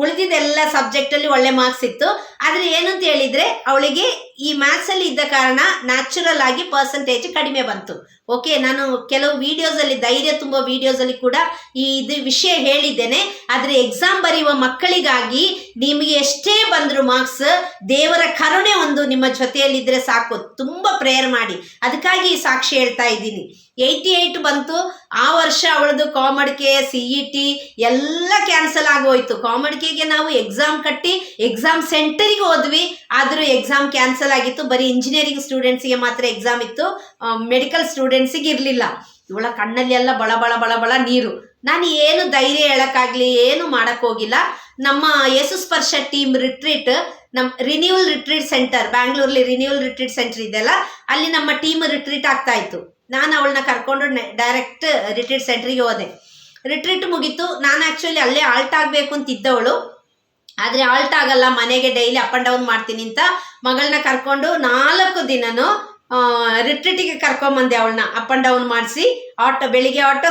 ಉಳಿದಿದ್ದೆಲ್ಲ ಸಬ್ಜೆಕ್ಟ್ ಅಲ್ಲಿ ಒಳ್ಳೆ ಮಾರ್ಕ್ಸ್ ಇತ್ತು. ಆದ್ರೆ ಏನಂತ ಹೇಳಿದ್ರೆ ಅವಳಿಗೆ ಈ ಮ್ಯಾಥ್ಸ್ ಅಲ್ಲಿ ಇದ್ದ ಕಾರಣ ನ್ಯಾಚುರಲ್ ಆಗಿ ಪರ್ಸೆಂಟೇಜ್ ಕಡಿಮೆ ಬಂತು. ಓಕೆ, ನಾನು ಕೆಲವು ವಿಡಿಯೋಸ್ ಅಲ್ಲಿ, ಧೈರ್ಯ ತುಂಬಾ ವಿಡಿಯೋಸ್ ಅಲ್ಲಿ ಕೂಡ ಇದು ವಿಷಯ ಹೇಳಿದ್ದೇನೆ. ಆದ್ರೆ ಎಕ್ಸಾಮ್ ಬರೆಯುವ ಮಕ್ಕಳಿಗಾಗಿ ನಿಮಗೆ ಎಷ್ಟೇ ಬಂದ್ರು ಮಾರ್ಕ್ಸ್, ದೇವರ ಕರುಣೆ ಒಂದು ನಿಮ್ಮ ಜೊತೆಯಲ್ಲಿದ್ರೆ ಸಾಕು. ತುಂಬಾ ಪ್ರೇಯರ್ ಮಾಡಿ. ಅದಕ್ಕಾಗಿ ಸಾಕ್ಷಿ ಹೇಳ್ತಾ ಇದ್ದೀನಿ. 88 ಬಂತು. ಆ ವರ್ಷ ಅವಳದು ಕಾಮಡ್ಕೆ, CET ಎಲ್ಲ ಕ್ಯಾನ್ಸಲ್ ಆಗೋಯ್ತು. ಕಾಮಡ್ಕೆಗೆ ನಾವು ಎಕ್ಸಾಮ್ ಕಟ್ಟಿ ಎಕ್ಸಾಮ್ ಸೆಂಟರಿಗೆ ಹೋದ್ವಿ, ಆದರೂ ಎಕ್ಸಾಮ್ ಕ್ಯಾನ್ಸಲ್ ಆಗಿತ್ತು. ಬರೀ ಇಂಜಿನಿಯರಿಂಗ್ ಸ್ಟೂಡೆಂಟ್ಸಿಗೆ ಮಾತ್ರ ಎಕ್ಸಾಮ್ ಇತ್ತು, ಮೆಡಿಕಲ್ ಸ್ಟೂಡೆಂಟ್ಸಿಗೆ ಇರಲಿಲ್ಲ. ಇವಳ ಕಣ್ಣಲ್ಲಿ ಎಲ್ಲ ಬಳ ಬಳ ಬಳ ಬಳ ನೀರು. ನಾನು ಏನು ಧೈರ್ಯ ಹೇಳಕ್ಕಾಗ್ಲಿ, ಏನು ಮಾಡಕ್ ಹೋಗಿಲ್ಲ. ನಮ್ಮ ಯೇಸು ಸ್ಪರ್ಶ ಟೀಮ್ ರಿಟ್ರೀಟ್, ನಮ್ಮ ರಿನ್ಯೂವಲ್ ರಿಟ್ರೀಟ್ ಸೆಂಟರ್, ಬ್ಯಾಂಗ್ಳೂರಲ್ಲಿ ರಿನ್ಯೂವಲ್ ರಿಟ್ರೀಟ್ ಸೆಂಟರ್ ಇದೆಯಲ್ಲ, ಅಲ್ಲಿ ನಮ್ಮ ಟೀಮ್ ರಿಟ್ರೀಟ್ ಆಗ್ತಾ ಇತ್ತು. ನಾನು ಅವಳನ್ನ ಕರ್ಕೊಂಡು ಡೈರೆಕ್ಟ್ ರಿಟ್ರೀಟ್ ಸೆಂಟ್ರಿಗೆ ಹೋದೆ. ರಿಟ್ರೀಟ್ ಮುಗೀತು. ನಾನು ಆ್ಯಕ್ಚುಲಿ ಅಲ್ಲೇ ಆಲ್ಟ್ ಆಗಬೇಕು ಅಂತ ಇದ್ದವಳು. ಆದರೆ ಆಲ್ಟ್ ಆಗಲ್ಲ, ಮನೆಗೆ ಡೈಲಿ ಅಪ್ ಆ್ಯಂಡ್ ಡೌನ್ ಮಾಡ್ತೀನಿ ಅಂತ ಮಗಳನ್ನ ಕರ್ಕೊಂಡು 4 ದಿನನೂ ರಿಟ್ರೀಟಿಗೆ ಕರ್ಕೊಂಬಂದೆ. ಅವಳನ್ನ ಅಪ್ ಆ್ಯಂಡ್ ಡೌನ್ ಮಾಡಿಸಿ, ಆಟೋ, ಬೆಳಿಗ್ಗೆ ಆಟೋ,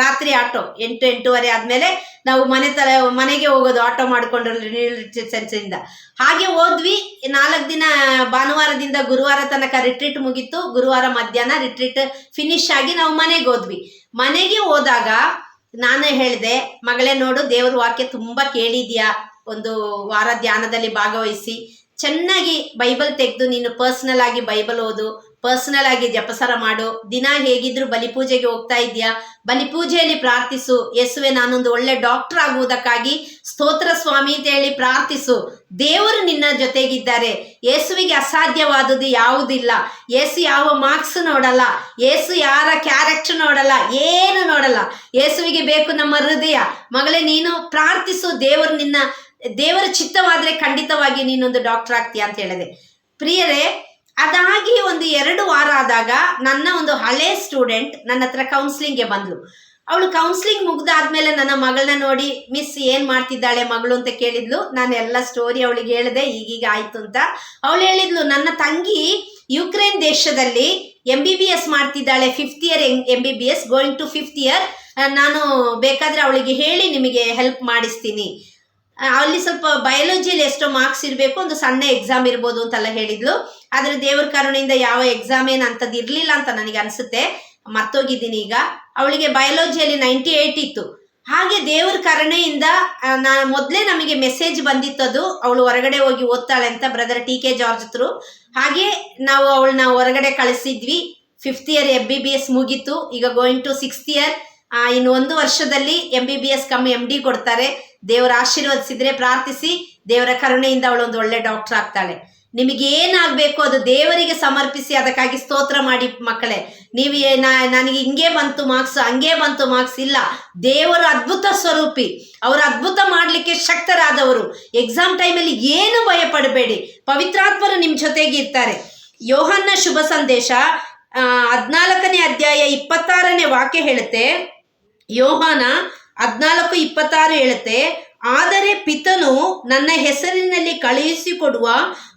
ರಾತ್ರಿ ಆಟೋ, 8, 8:30 ಆದಮೇಲೆ ನಾವು ಮನೆಗೆ ಹೋಗೋದು ಆಟೋ ಮಾಡಿಕೊಂಡು ರಿಟ್ರೀಟ್ ಸೆಂಟರಿಂದ. ಹಾಗೆ ಹೋದ್ವಿ 4 ದಿನ. ಭಾನುವಾರದಿಂದ ಗುರುವಾರ ತನಕ ರಿಟ್ರೀಟ್ ಮುಗೀತು. ಗುರುವಾರ ಮಧ್ಯಾಹ್ನ ರಿಟ್ರೀಟ್ ಫಿನಿಶ್ ಆಗಿ ನಾವು ಮನೆಗೆ ಹೋದ್ವಿ. ಮನೆಗೆ ಹೋದಾಗ ನಾನು ಹೇಳಿದೆ, ಮಗಳೇ ನೋಡು, ದೇವ್ರ ವಾಕ್ಯ ತುಂಬ ಕೇಳಿದ್ಯಾ, ಒಂದು ವಾರ ಧ್ಯಾನದಲ್ಲಿ ಭಾಗವಹಿಸಿ ಚೆನ್ನಾಗಿ ಬೈಬಲ್ ತೆಗೆದು ನೀನು ಪರ್ಸ್ನಲ್ ಆಗಿ ಬೈಬಲ್ ಓದು, ಪರ್ಸನಲ್ ಆಗಿ ಜಪಸರ ಮಾಡು. ದಿನ ಹೇಗಿದ್ರು ಬಲಿಪೂಜೆಗೆ ಹೋಗ್ತಾ ಇದೆಯಾ, ಬಲಿಪೂಜೆಯಲ್ಲಿ ಪ್ರಾರ್ಥಿಸು. ಯೇಸುವೆ, ನಾನೊಂದು ಒಳ್ಳೆ ಡಾಕ್ಟರ್ ಆಗುವುದಕ್ಕಾಗಿ ಸ್ತೋತ್ರ ಸ್ವಾಮಿ ಅಂತ ಹೇಳಿ ಪ್ರಾರ್ಥಿಸು. ದೇವರು ನಿನ್ನ ಜೊತೆಗಿದ್ದಾರೆ. ಯೇಸುವಿಗೆ ಅಸಾಧ್ಯವಾದುದು ಯಾವುದಿಲ್ಲ. ಯೇಸು ಯಾವ ಮಾರ್ಕ್ಸ್ ನೋಡಲ್ಲ, ಯೇಸು ಯಾರ ಕ್ಯಾರೆಕ್ಟರ್ ನೋಡಲ್ಲ, ಏನು ನೋಡಲ್ಲ. ಯೇಸುವಿಗೆ ಬೇಕು ನಮ್ಮ ಹೃದಯ. ಮಗಳೇ, ನೀನು ಪ್ರಾರ್ಥಿಸು, ದೇವರು ನಿನ್ನ ದೇವರ ಚಿತ್ತವಾದರೆ ಖಂಡಿತವಾಗಿ ನೀನೊಂದು ಡಾಕ್ಟರ್ ಆಗ್ತೀಯ ಅಂತ ಹೇಳಿದೆ. ಪ್ರಿಯರೇ, ಅದಾಗಿ ಒಂದು 2 ವಾರ ಆದಾಗ ನನ್ನ ಒಂದು ಹಳೆ ಸ್ಟೂಡೆಂಟ್ ನನ್ನ ಹತ್ರ ಕೌನ್ಸಿಲಿಂಗ್ಗೆ ಬಂದ್ಲು. ಅವಳು ಕೌನ್ಸಿಲಿಂಗ್ ಮುಗ್ದಾದ್ಮೇಲೆ ನನ್ನ ಮಗಳನ್ನ ನೋಡಿ, ಮಿಸ್ ಏನು ಮಾಡ್ತಿದ್ದಾಳೆ ಮಗಳು ಅಂತ ಕೇಳಿದ್ಲು. ನಾನು ಎಲ್ಲ ಸ್ಟೋರಿ ಅವಳಿಗೆ ಹೇಳಿದೆ, ಈಗೀಗ ಆಯ್ತು ಅಂತ. ಅವಳು ಹೇಳಿದ್ಲು, ನನ್ನ ತಂಗಿ ಯುಕ್ರೇನ್ ದೇಶದಲ್ಲಿ MBBS ಮಾಡ್ತಿದ್ದಾಳೆ, 5th year MBBS, going to 5th year. ನಾನು ಬೇಕಾದರೆ ಅವಳಿಗೆ ಹೇಳಿ ನಿಮಗೆ ಹೆಲ್ಪ್ ಮಾಡಿಸ್ತೀನಿ. ಅಲ್ಲಿ ಸ್ವಲ್ಪ ಬಯಾಲಜಿಯಲ್ಲಿ ಎಷ್ಟೋ ಮಾರ್ಕ್ಸ್ ಇರಬೇಕು, ಒಂದು ಸಣ್ಣ ಎಕ್ಸಾಮ್ ಇರ್ಬೋದು ಅಂತೆಲ್ಲ ಹೇಳಿದ್ಲು. ಆದರೆ ದೇವ್ರ ಕರುಣೆಯಿಂದ ಯಾವ ಎಕ್ಸಾಮ್ ಏನು ಅಂಥದ್ದು ಇರಲಿಲ್ಲ ಅಂತ ನನಗೆ ಅನಿಸುತ್ತೆ, ಮರ್ತೋಗಿದ್ದೀನಿ ಈಗ. ಅವಳಿಗೆ ಬಯಾಲಜಿಯಲ್ಲಿ 98 ಇತ್ತು. ಹಾಗೆ ದೇವ್ರ ಕರುಣೆಯಿಂದ ಮೊದಲೇ ನಮಗೆ ಮೆಸೇಜ್ ಬಂದಿತ್ತದು, ಅವಳು ಹೊರಗಡೆ ಹೋಗಿ ಓದ್ತಾಳೆ ಅಂತ, ಬ್ರದರ್ TK ಜಾರ್ಜ್ ಥ್ರೂ. ಹಾಗೆ ನಾವು ಅವಳನ್ನ ಹೊರಗಡೆ ಕಳಿಸಿದ್ವಿ. 5th ಇಯರ್ MBBS ಮುಗೀತು, ಈಗ ಗೋಯಿಂಗ್ ಟು 6th ಇಯರ್. ಇನ್ನು 1 ವರ್ಷದಲ್ಲಿ MBBS MD ಕೊಡ್ತಾರೆ. ದೇವರ ಆಶೀರ್ವದಿಸಿದ್ರೆ ಪ್ರಾರ್ಥಿಸಿ, ದೇವರ ಕರುಣೆಯಿಂದ ಅವಳೊಂದು ಒಳ್ಳೆ ಡಾಕ್ಟರ್ ಆಗ್ತಾಳೆ. ನಿಮಗೇನಾಗಬೇಕು ಅದು ದೇವರಿಗೆ ಸಮರ್ಪಿಸಿ ಅದಕ್ಕಾಗಿ ಸ್ತೋತ್ರ ಮಾಡಿ ಮಕ್ಕಳೇ. ನೀವು ನನಗೆ ಹಿಂಗೆ ಬಂತು ಮಾರ್ಕ್ಸ್, ಹಂಗೆ ಬಂತು ಮಾರ್ಕ್ಸ್ ಇಲ್ಲ. ದೇವರು ಅದ್ಭುತ ಸ್ವರೂಪಿ, ಅವರು ಅದ್ಭುತ ಮಾಡಲಿಕ್ಕೆ ಶಕ್ತರಾದವರು. ಎಕ್ಸಾಮ್ ಟೈಮಲ್ಲಿ ಏನು ಭಯ ಪಡಬೇಡಿ, ಪವಿತ್ರಾತ್ಮರು ನಿಮ್ಮ ಜೊತೆಗೆ ಇರ್ತಾರೆ. ಯೋಹನ್ನ ಶುಭ ಸಂದೇಶ 14ನೇ ಅಧ್ಯಾಯ 26ನೇ ವಾಕ್ಯ ಹೇಳುತ್ತೆ. ಯೋಹಾನ 14:26 ಹೇಳುತ್ತೆ, ಆದರೆ ಪಿತನು ನನ್ನ ಹೆಸರಿನಲ್ಲಿ ಕಳುಹಿಸಿಕೊಡುವ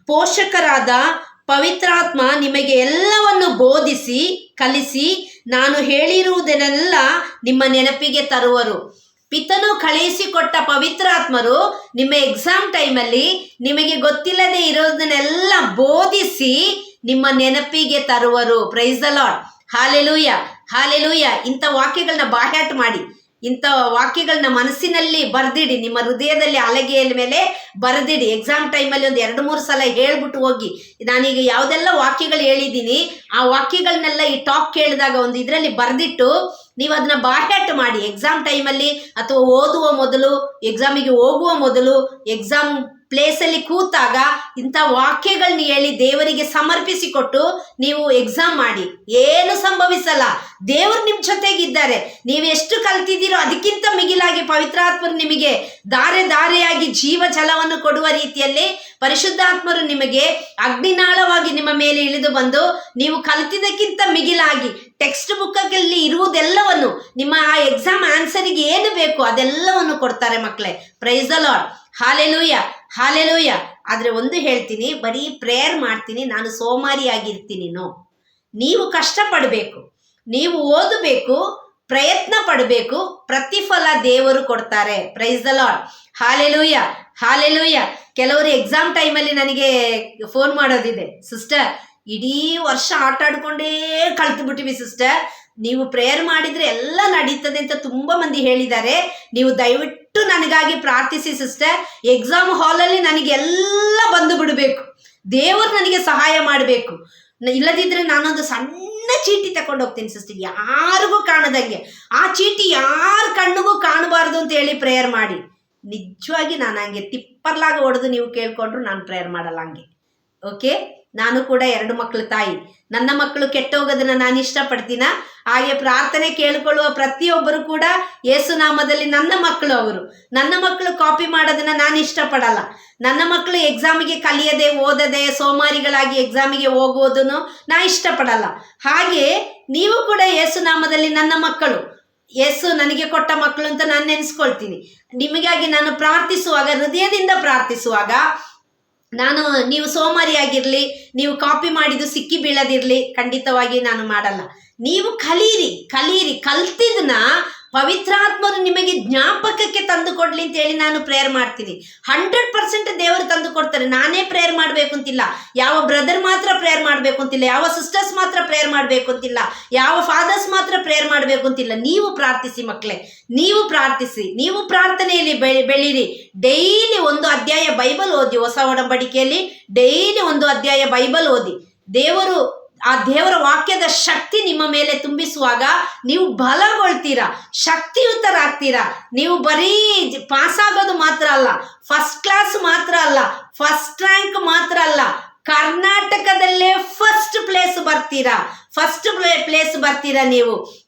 ಪೋಷಕರಾದ ಪವಿತ್ರಾತ್ಮ ನಿಮಗೆ ಎಲ್ಲವನ್ನು ಬೋಧಿಸಿ ಕಲಿಸಿ ನಾನು ಹೇಳಿರುವುದನ್ನೆಲ್ಲ ನಿಮ್ಮ ನೆನಪಿಗೆ ತರುವರು. ಪಿತನು ಕಳುಹಿಸಿಕೊಟ್ಟ ಪವಿತ್ರಾತ್ಮರು ನಿಮ್ಮ ಎಕ್ಸಾಮ್ ಟೈಮಲ್ಲಿ ನಿಮಗೆ ಗೊತ್ತಿಲ್ಲದೆ ಇರೋದನ್ನೆಲ್ಲ ಬೋಧಿಸಿ ನಿಮ್ಮ ನೆನಪಿಗೆ ತರುವರು. Praise the lord. Hallelujah, hallelujah. ಇಂಥ ವಾಕ್ಯಗಳನ್ನ ಬಾಹ್ಯಾಟ್ ಮಾಡಿ, ಇಂಥ ವಾಕ್ಯಗಳನ್ನ ಮನಸ್ಸಿನಲ್ಲಿ ಬರೆದಿಡಿ, ನಿಮ್ಮ ಹೃದಯದಲ್ಲಿ ಹಲಗೆಯ ಮೇಲೆ ಬರೆದಿಡಿ. ಎಕ್ಸಾಮ್ ಟೈಮಲ್ಲಿ ಒಂದು 2-3 ಸಲ ಹೇಳ್ಬಿಟ್ಟು ಹೋಗಿ, ನಾನೀಗ ಯಾವುದೆಲ್ಲ ವಾಕ್ಯಗಳು ಹೇಳಿದ್ದೀನಿ ಆ ವಾಕ್ಯಗಳನ್ನೆಲ್ಲ ಈ ಟಾಕ್ ಕೇಳಿದಾಗ ಒಂದು ಇದರಲ್ಲಿ ಬರೆದಿಟ್ಟು ನೀವು ಅದನ್ನ ಬಾಹ್ಯಾಟ್ ಮಾಡಿ. ಎಕ್ಸಾಮ್ ಟೈಮಲ್ಲಿ ಅಥವಾ ಓದುವ ಮೊದಲು, ಎಕ್ಸಾಮಿಗೆ ಹೋಗುವ ಮೊದಲು, ಎಕ್ಸಾಮ್ ಪ್ಲೇಸಲ್ಲಿ ಕೂತಾಗ ಇಂಥ ವಾಕ್ಯಗಳನ್ನ ಹೇಳಿ ದೇವರಿಗೆ ಸಮರ್ಪಿಸಿಕೊಟ್ಟು ನೀವು ಎಕ್ಸಾಮ್ ಮಾಡಿ. ಏನು ಸಂಭವಿಸಲ್ಲ, ದೇವರು ನಿಮ್ಮ ಜೊತೆಗಿದ್ದಾರೆ. ನೀವು ಎಷ್ಟು ಕಲ್ತಿದ್ದೀರೋ ಅದಕ್ಕಿಂತ ಮಿಗಿಲಾಗಿ ಪವಿತ್ರಾತ್ಮರು ನಿಮಗೆ ಧಾರೆ ಧಾರೆಯಾಗಿ ಜೀವ ಜಲವನ್ನು ಕೊಡುವ ರೀತಿಯಲ್ಲಿ ಪರಿಶುದ್ಧಾತ್ಮರು ನಿಮಗೆ ಅಗ್ನಿನಾಳವಾಗಿ ನಿಮ್ಮ ಮೇಲೆ ಇಳಿದು ಬಂದು ನೀವು ಕಲ್ತಿದ್ದಕ್ಕಿಂತ ಮಿಗಿಲಾಗಿ ಟೆಕ್ಸ್ಟ್ ಬುಕ್ಕಲ್ಲಿ ಇರುವುದೆಲ್ಲವನ್ನು, ನಿಮ್ಮ ಆ ಎಕ್ಸಾಮ್ ಆನ್ಸರಿಗೆ ಏನು ಬೇಕು ಅದೆಲ್ಲವನ್ನು ಕೊಡ್ತಾರೆ ಮಕ್ಕಳೇ. Price the lord. Hallelujah, hallelujah. ಆದರೆ ಒಂದು ಹೇಳ್ತೀನಿ, ಬರೀ ಪ್ರೇಯರ್ ಮಾಡ್ತೀನಿ ನಾನು ಸೋಮಾರಿಯಾಗಿರ್ತೀನಿ. ನೀವು ಕಷ್ಟಪಡಬೇಕು, ನೀವು ಓದಬೇಕು, ಪ್ರಯತ್ನ ಪಡಬೇಕು, ಪ್ರತಿಫಲ ದೇವರು ಕೊಡ್ತಾರೆ. Price the lord. Hallelujah, hallelujah. ಕೆಲವರು ಎಕ್ಸಾಮ್ ಟೈಮಲ್ಲಿ ನನಗೆ ಫೋನ್ ಮಾಡೋದಿದೆ, ಸಿಸ್ಟರ್ ಇಡೀ ವರ್ಷ ಆಟ ಆಡ್ಕೊಂಡೇ ಕಳ್ತು ಬಿಟ್ಟಿವಿ ಸಿಸ್ಟರ್, ನೀವು ಪ್ರೇಯರ್ ಮಾಡಿದರೆ ಎಲ್ಲ ನಡೀತದೆ ಅಂತ ತುಂಬ ಮಂದಿ ಹೇಳಿದ್ದಾರೆ. ನೀವು ದಯವಿಟ್ಟು ನನಗಾಗಿ ಪ್ರಾರ್ಥಿಸಿ ಸಿಸ್ಟರ್. ಎಕ್ಸಾಮ್ ಹಾಲಲ್ಲಿ ನನಗೆಲ್ಲ ಬಂದು ಬಿಡಬೇಕು, ದೇವರು ನನಗೆ ಸಹಾಯ ಮಾಡಬೇಕು. ಇಲ್ಲದಿದ್ದರೆ ನಾನೊಂದು ಸಣ್ಣ ಚೀಟಿ ತಗೊಂಡು ಹೋಗ್ತೀನಿ ಸಿಸ್ಟರ್, ಯಾರಿಗೂ ಕಾಣದಂಗೆ. ಆ ಚೀಟಿ ಯಾರ ಕಣ್ಣಿಗೂ ಕಾಣಬಾರ್ದು ಅಂತ ಹೇಳಿ ಪ್ರೇಯರ್ ಮಾಡಿ. ನಿಜವಾಗಿ ನಾನು ಹಂಗೆ ತಿಪ್ಪರ್ಲಾಗ ಹೊಡೆದು ನೀವು ಕೇಳ್ಕೊಂಡ್ರು ನಾನು ಪ್ರೇಯರ್ ಮಾಡಲ್ಲ ಹಂಗೆ. ಓಕೆ, ನಾನು ಕೂಡ 2 ಮಕ್ಕಳು ತಾಯಿ. ನನ್ನ ಮಕ್ಕಳು ಕೆಟ್ಟೋಗೋದನ್ನ ನಾನು ಇಷ್ಟಪಡ್ತೀನ. ಹಾಗೆ ಪ್ರಾರ್ಥನೆ ಕೇಳಿಕೊಳ್ಳುವ ಪ್ರತಿಯೊಬ್ಬರು ಕೂಡ ಯೇಸುನಾಮದಲ್ಲಿ ನನ್ನ ಮಕ್ಕಳು. ಅವರು ನನ್ನ ಮಕ್ಕಳು ಕಾಪಿ ಮಾಡೋದನ್ನ ನಾನು ಇಷ್ಟಪಡಲ್ಲ. ನನ್ನ ಮಕ್ಕಳು ಎಕ್ಸಾಮಿಗೆ ಕಲಿಯದೆ ಓದದೆ ಸೋಮಾರಿಗಳಾಗಿ ಎಕ್ಸಾಮಿಗೆ ಹೋಗೋದನ್ನು ನಾ ಇಷ್ಟಪಡಲ್ಲ. ಹಾಗೆ ನೀವು ಕೂಡ ಯೇಸುನಾಮದಲ್ಲಿ ನನ್ನ ಮಕ್ಕಳು, ಯೇಸು ನನಗೆ ಕೊಟ್ಟ ಮಕ್ಕಳು ಅಂತ ನಾನು ನೆನೆಸ್ಕೊಳ್ತೀನಿ. ನಿಮಗಾಗಿ ನಾನು ಪ್ರಾರ್ಥಿಸುವಾಗ, ಹೃದಯದಿಂದ ಪ್ರಾರ್ಥಿಸುವಾಗ ನೀವು ಸೋಮಾರಿಯಾಗಿರಲಿ, ನೀವು ಕಾಪಿ ಮಾಡಿದ್ದು ಸಿಕ್ಕಿ ಬೀಳದಿರಲಿ, ಖಂಡಿತವಾಗಿ ನಾನು ಮಾಡಲ್ಲ. ನೀವು ಕಲೀರಿ, ಕಲ್ತಿದ್ದನ್ನ ಪವಿತ್ರಾತ್ಮರು ನಿಮಗೆ ಜ್ಞಾಪಕಕ್ಕೆ ತಂದು ಕೊಡ್ಲಿ ಅಂತ ಹೇಳಿ ನಾನು ಪ್ರೇಯರ್ ಮಾಡ್ತೀನಿ. 100% ದೇವರು ತಂದು ಕೊಡ್ತಾರೆ. ನಾನೇ ಪ್ರೇಯರ್ ಮಾಡಬೇಕು ಅಂತಿಲ್ಲ, ಯಾವ ಬ್ರದರ್ ಮಾತ್ರ ಪ್ರೇಯರ್ ಮಾಡಬೇಕು ಅಂತಿಲ್ಲ, ಯಾವ ಸಿಸ್ಟರ್ಸ್ ಮಾತ್ರ ಪ್ರೇಯರ್ ಮಾಡಬೇಕು ಅಂತಿಲ್ಲ, ಯಾವ ಫಾದರ್ಸ್ ಮಾತ್ರ ಪ್ರೇಯರ್ ಮಾಡಬೇಕು ಅಂತಿಲ್ಲ. ನೀವು ಪ್ರಾರ್ಥಿಸಿ ಮಕ್ಕಳೇ, ನೀವು ಪ್ರಾರ್ಥಿಸಿ, ನೀವು ಪ್ರಾರ್ಥನೆಯಲ್ಲಿ ಬೆಳೀರಿ. ಡೈಲಿ 1 ಅಧ್ಯಾಯ ಬೈಬಲ್ ಓದಿ, ಹೊಸ ಒಡಂಬಡಿಕೆಯಲ್ಲಿ ಡೈಲಿ 1 ಅಧ್ಯಾಯ ಬೈಬಲ್ ಓದಿ. ಆ ದೇವರ ವಾಕ್ಯದ ಶಕ್ತಿ ನಿಮ್ಮ ಮೇಲೆ ತುಂಬಿಸುವಾಗ ನೀವು ಬಲಗೊಳ್ತೀರಾ, ಶಕ್ತಿಯುತರಾಗ್ತೀರಾ. ನೀವು ಬರೀ ಪಾಸ್ ಆಗೋದು ಮಾತ್ರ ಅಲ್ಲ, ಫಸ್ಟ್ ಕ್ಲಾಸ್ ಮಾತ್ರ ಅಲ್ಲ, ಫಸ್ಟ್ ರ್ಯಾಂಕ್ ಮಾತ್ರ ಅಲ್ಲ, ಕರ್ನಾಟಕದಲ್ಲೇ ಫಸ್ಟ್ ಪ್ಲೇಸ್ ಬರ್ತೀರಾ. ಫಸ್ಟ್ ಪ್ಲೇಸ್ ಬರ್ತೀರಾ.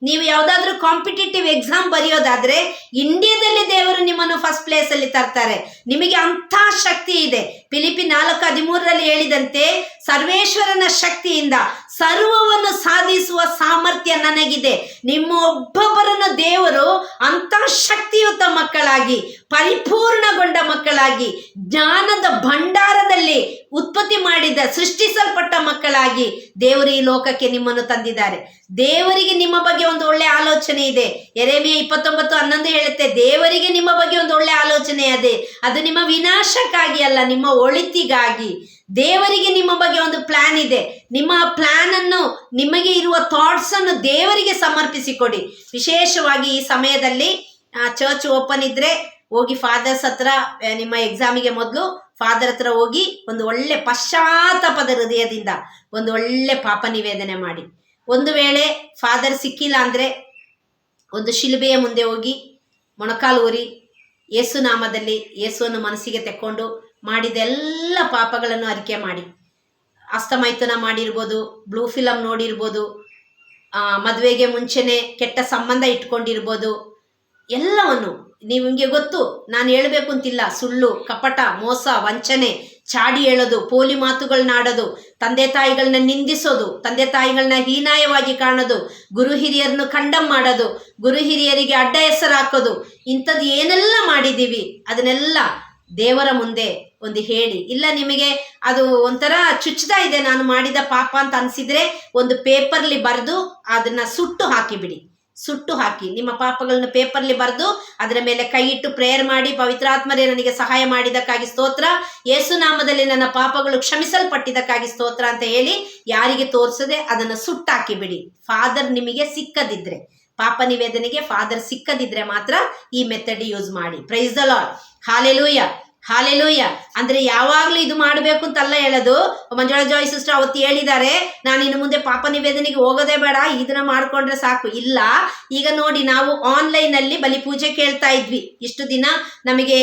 ನೀವು ಯಾವುದಾದ್ರೂ ಕಾಂಪಿಟೇಟಿವ್ ಎಕ್ಸಾಮ್ ಬರೆಯೋದಾದ್ರೆ ಇಂಡಿಯಾದಲ್ಲಿ ದೇವರು ನಿಮ್ಮನ್ನು ಫಸ್ಟ್ ಪ್ಲೇಸ್ ಅಲ್ಲಿ ತರ್ತಾರೆ. ನಿಮಗೆ ಅಂಥ ಶಕ್ತಿ ಇದೆ. ಫಿಲಿಪಿ 4:13 ಹೇಳಿದಂತೆ ಸರ್ವೇಶ್ವರನ ಶಕ್ತಿಯಿಂದ ಸರ್ವವನ್ನು ಸಾಧಿಸುವ ಸಾಮರ್ಥ್ಯ ನನಗಿದೆ. ನಿಮ್ಮ ಒಬ್ಬೊಬ್ಬರನ್ನು ದೇವರು ಅಂಥ ಶಕ್ತಿಯುತ ಮಕ್ಕಳಾಗಿ, ಪರಿಪೂರ್ಣಗೊಂಡ ಮಕ್ಕಳಾಗಿ, ಜ್ಞಾನದ ಭಂಡಾರದಲ್ಲಿ ಉತ್ಪತ್ತಿ ಮಾಡಿದ ಸೃಷ್ಟಿಸಲ್ಪಟ್ಟ ಮಕ್ಕಳಾಗಿ ದೇವರು ಈ ಲೋಕಕ್ಕೆ ನಿಮ್ಮನ್ನು ತಂದಿದ್ದಾರೆ. ದೇವರಿಗೆ ನಿಮ್ಮ ಬಗ್ಗೆ ಒಂದು ಒಳ್ಳೆ ಆಲೋಚನೆ ಇದೆ. ಯೆರೆಮೀಯ 29:11 ಹೇಳುತ್ತೆ, ದೇವರಿಗೆ ನಿಮ್ಮ ಬಗ್ಗೆ ಒಂದು ಒಳ್ಳೆ ಆಲೋಚನೆ ಇದೆ. ಅದು ನಿಮ್ಮ ವಿನಾಶಕ್ಕಾಗಿ ಅಲ್ಲ, ನಿಮ್ಮ ಒಳಿತಿಗಾಗಿ. ದೇವರಿಗೆ ನಿಮ್ಮ ಬಗ್ಗೆ ಒಂದು ಪ್ಲಾನ್ ಇದೆ. ನಿಮ್ಮ ಪ್ಲಾನ್ ಅನ್ನು, ನಿಮಗೆ ಇರುವ ಥಾಟ್ಸ್ ಅನ್ನು ದೇವರಿಗೆ ಸಮರ್ಪಿಸಿಕೊಡಿ. ವಿಶೇಷವಾಗಿ ಈ ಸಮಯದಲ್ಲಿ ಚರ್ಚ್ ಓಪನ್ ಇದ್ರೆ ಹೋಗಿ ಫಾದರ್ಸ್ ಹತ್ರ, ನಿಮ್ಮ ಎಕ್ಸಾಮಿಗೆ ಮೊದಲು ಫಾದರ್ ಹತ್ರ ಹೋಗಿ ಒಂದು ಒಳ್ಳೆ ಪಶ್ಚಾತ್ತಾಪದ ಹೃದಯದಿಂದ ಒಂದು ಒಳ್ಳೆ ಪಾಪ ನಿವೇದನೆ ಮಾಡಿ. ಒಂದು ವೇಳೆ ಫಾದರ್ ಸಿಕ್ಕಿಲ್ಲ ಅಂದರೆ ಒಂದು ಶಿಲುಬೆಯ ಮುಂದೆ ಹೋಗಿ ಮೊಣಕಾಲು ಊರಿ ಯೇಸು ನಾಮದಲ್ಲಿ ಯೇಸುವನ್ನು ಮನಸ್ಸಿಗೆ ತೆಕ್ಕೊಂಡು ಮಾಡಿದ ಎಲ್ಲ ಪಾಪಗಳನ್ನು ಅರಿಕೆ ಮಾಡಿ. ಹಸ್ತಮೈಥುನ ಮಾಡಿರ್ಬೋದು, ಬ್ಲೂ ಫಿಲಮ್ ನೋಡಿರ್ಬೋದು, ಮದುವೆಗೆ ಮುಂಚೆನೆ ಕೆಟ್ಟ ಸಂಬಂಧ ಇಟ್ಕೊಂಡಿರ್ಬೋದು, ಎಲ್ಲವನ್ನು ನಿಮಗೆ ಗೊತ್ತು. ನಾನು ಹೇಳಬೇಕು ಅಂತಿಲ್ಲ. ಸುಳ್ಳು, ಕಪಟ, ಮೋಸ, ವಂಚನೆ, ಚಾಡಿ ಹೇಳೋದು, ಪೋಲಿ ಮಾತುಗಳನ್ನಾಡೋದು, ತಂದೆ ತಾಯಿಗಳನ್ನ ನಿಂದಿಸೋದು, ತಂದೆ ತಾಯಿಗಳನ್ನ ಹೀನಾಯವಾಗಿ ಕಾಣೋದು, ಗುರು ಹಿರಿಯರನ್ನು ಕಂಡಮ್ ಮಾಡೋದು, ಗುರು ಹಿರಿಯರಿಗೆ ಅಡ್ಡ ಹೆಸರು ಹಾಕೋದು, ಇಂಥದ್ದು ಏನೆಲ್ಲ ಮಾಡಿದ್ದೀವಿ ಅದನ್ನೆಲ್ಲ ದೇವರ ಮುಂದೆ ಒಂದು ಹೇಳಿ. ಇಲ್ಲ ನಿಮಗೆ ಅದು ಒಂಥರ ಚುಚ್ತಾ ಇದೆ ನಾನು ಮಾಡಿದ ಪಾಪ ಅಂತ ಅನಿಸಿದ್ರೆ ಒಂದು ಪೇಪರ್ಲಿ ಬರೆದು ಅದನ್ನು ಸುಟ್ಟು ಹಾಕಿ ನಿಮ್ಮ ಪಾಪಗಳನ್ನು ಪೇಪರ್ಲಿ ಬರೆದು ಅದರ ಮೇಲೆ ಕೈ ಇಟ್ಟು ಪ್ರೇಯರ್ ಮಾಡಿ, ಪವಿತ್ರಾತ್ಮರೇ ನನಗೆ ಸಹಾಯ ಮಾಡಿದ್ದಕ್ಕಾಗಿ ಸ್ತೋತ್ರ, ಯೇಸು ನಾಮದಲ್ಲಿ ನನ್ನ ಪಾಪಗಳು ಕ್ಷಮಿಸಲ್ಪಟ್ಟಿದ್ದಕ್ಕಾಗಿ ಸ್ತೋತ್ರ ಅಂತ ಹೇಳಿ ಯಾರಿಗೆ ತೋರಿಸದೆ ಅದನ್ನು ಸುಟ್ಟಾಕಿಬಿಡಿ. ಫಾದರ್ ನಿಮಗೆ ಸಿಕ್ಕದಿದ್ರೆ, ಪಾಪ ನಿವೇದನೆಗೆ ಫಾದರ್ ಸಿಕ್ಕದಿದ್ರೆ ಮಾತ್ರ ಈ ಮೆಥಡ್ ಯೂಸ್ ಮಾಡಿ. Price the lord. Hallelujah, hallelujah. ಅಂದ್ರೆ ಯಾವಾಗ್ಲೂ ಇದು ಮಾಡಬೇಕು ಅಂತಲ್ಲ ಹೇಳೋದು. ಮಂಜುಳಾ ಜಾಯ್ ಸಿಸ್ಟರ್ ಅವತ್ತು ಹೇಳಿದ್ದಾರೆ, ನಾನು ಇನ್ನು ಮುಂದೆ ಪಾಪ ನಿವೇದನೆಗೆ ಹೋಗೋದೇ ಬೇಡ, ಇದನ್ನ ಮಾಡ್ಕೊಂಡ್ರೆ ಸಾಕು. ಇಲ್ಲ, ಈಗ ನೋಡಿ, ನಾವು ಆನ್ಲೈನ್ ಅಲ್ಲಿ ಬಲಿಪೂಜೆ ಕೇಳ್ತಾ ಇದ್ವಿ. ಇಷ್ಟು ದಿನ ನಮಗೆ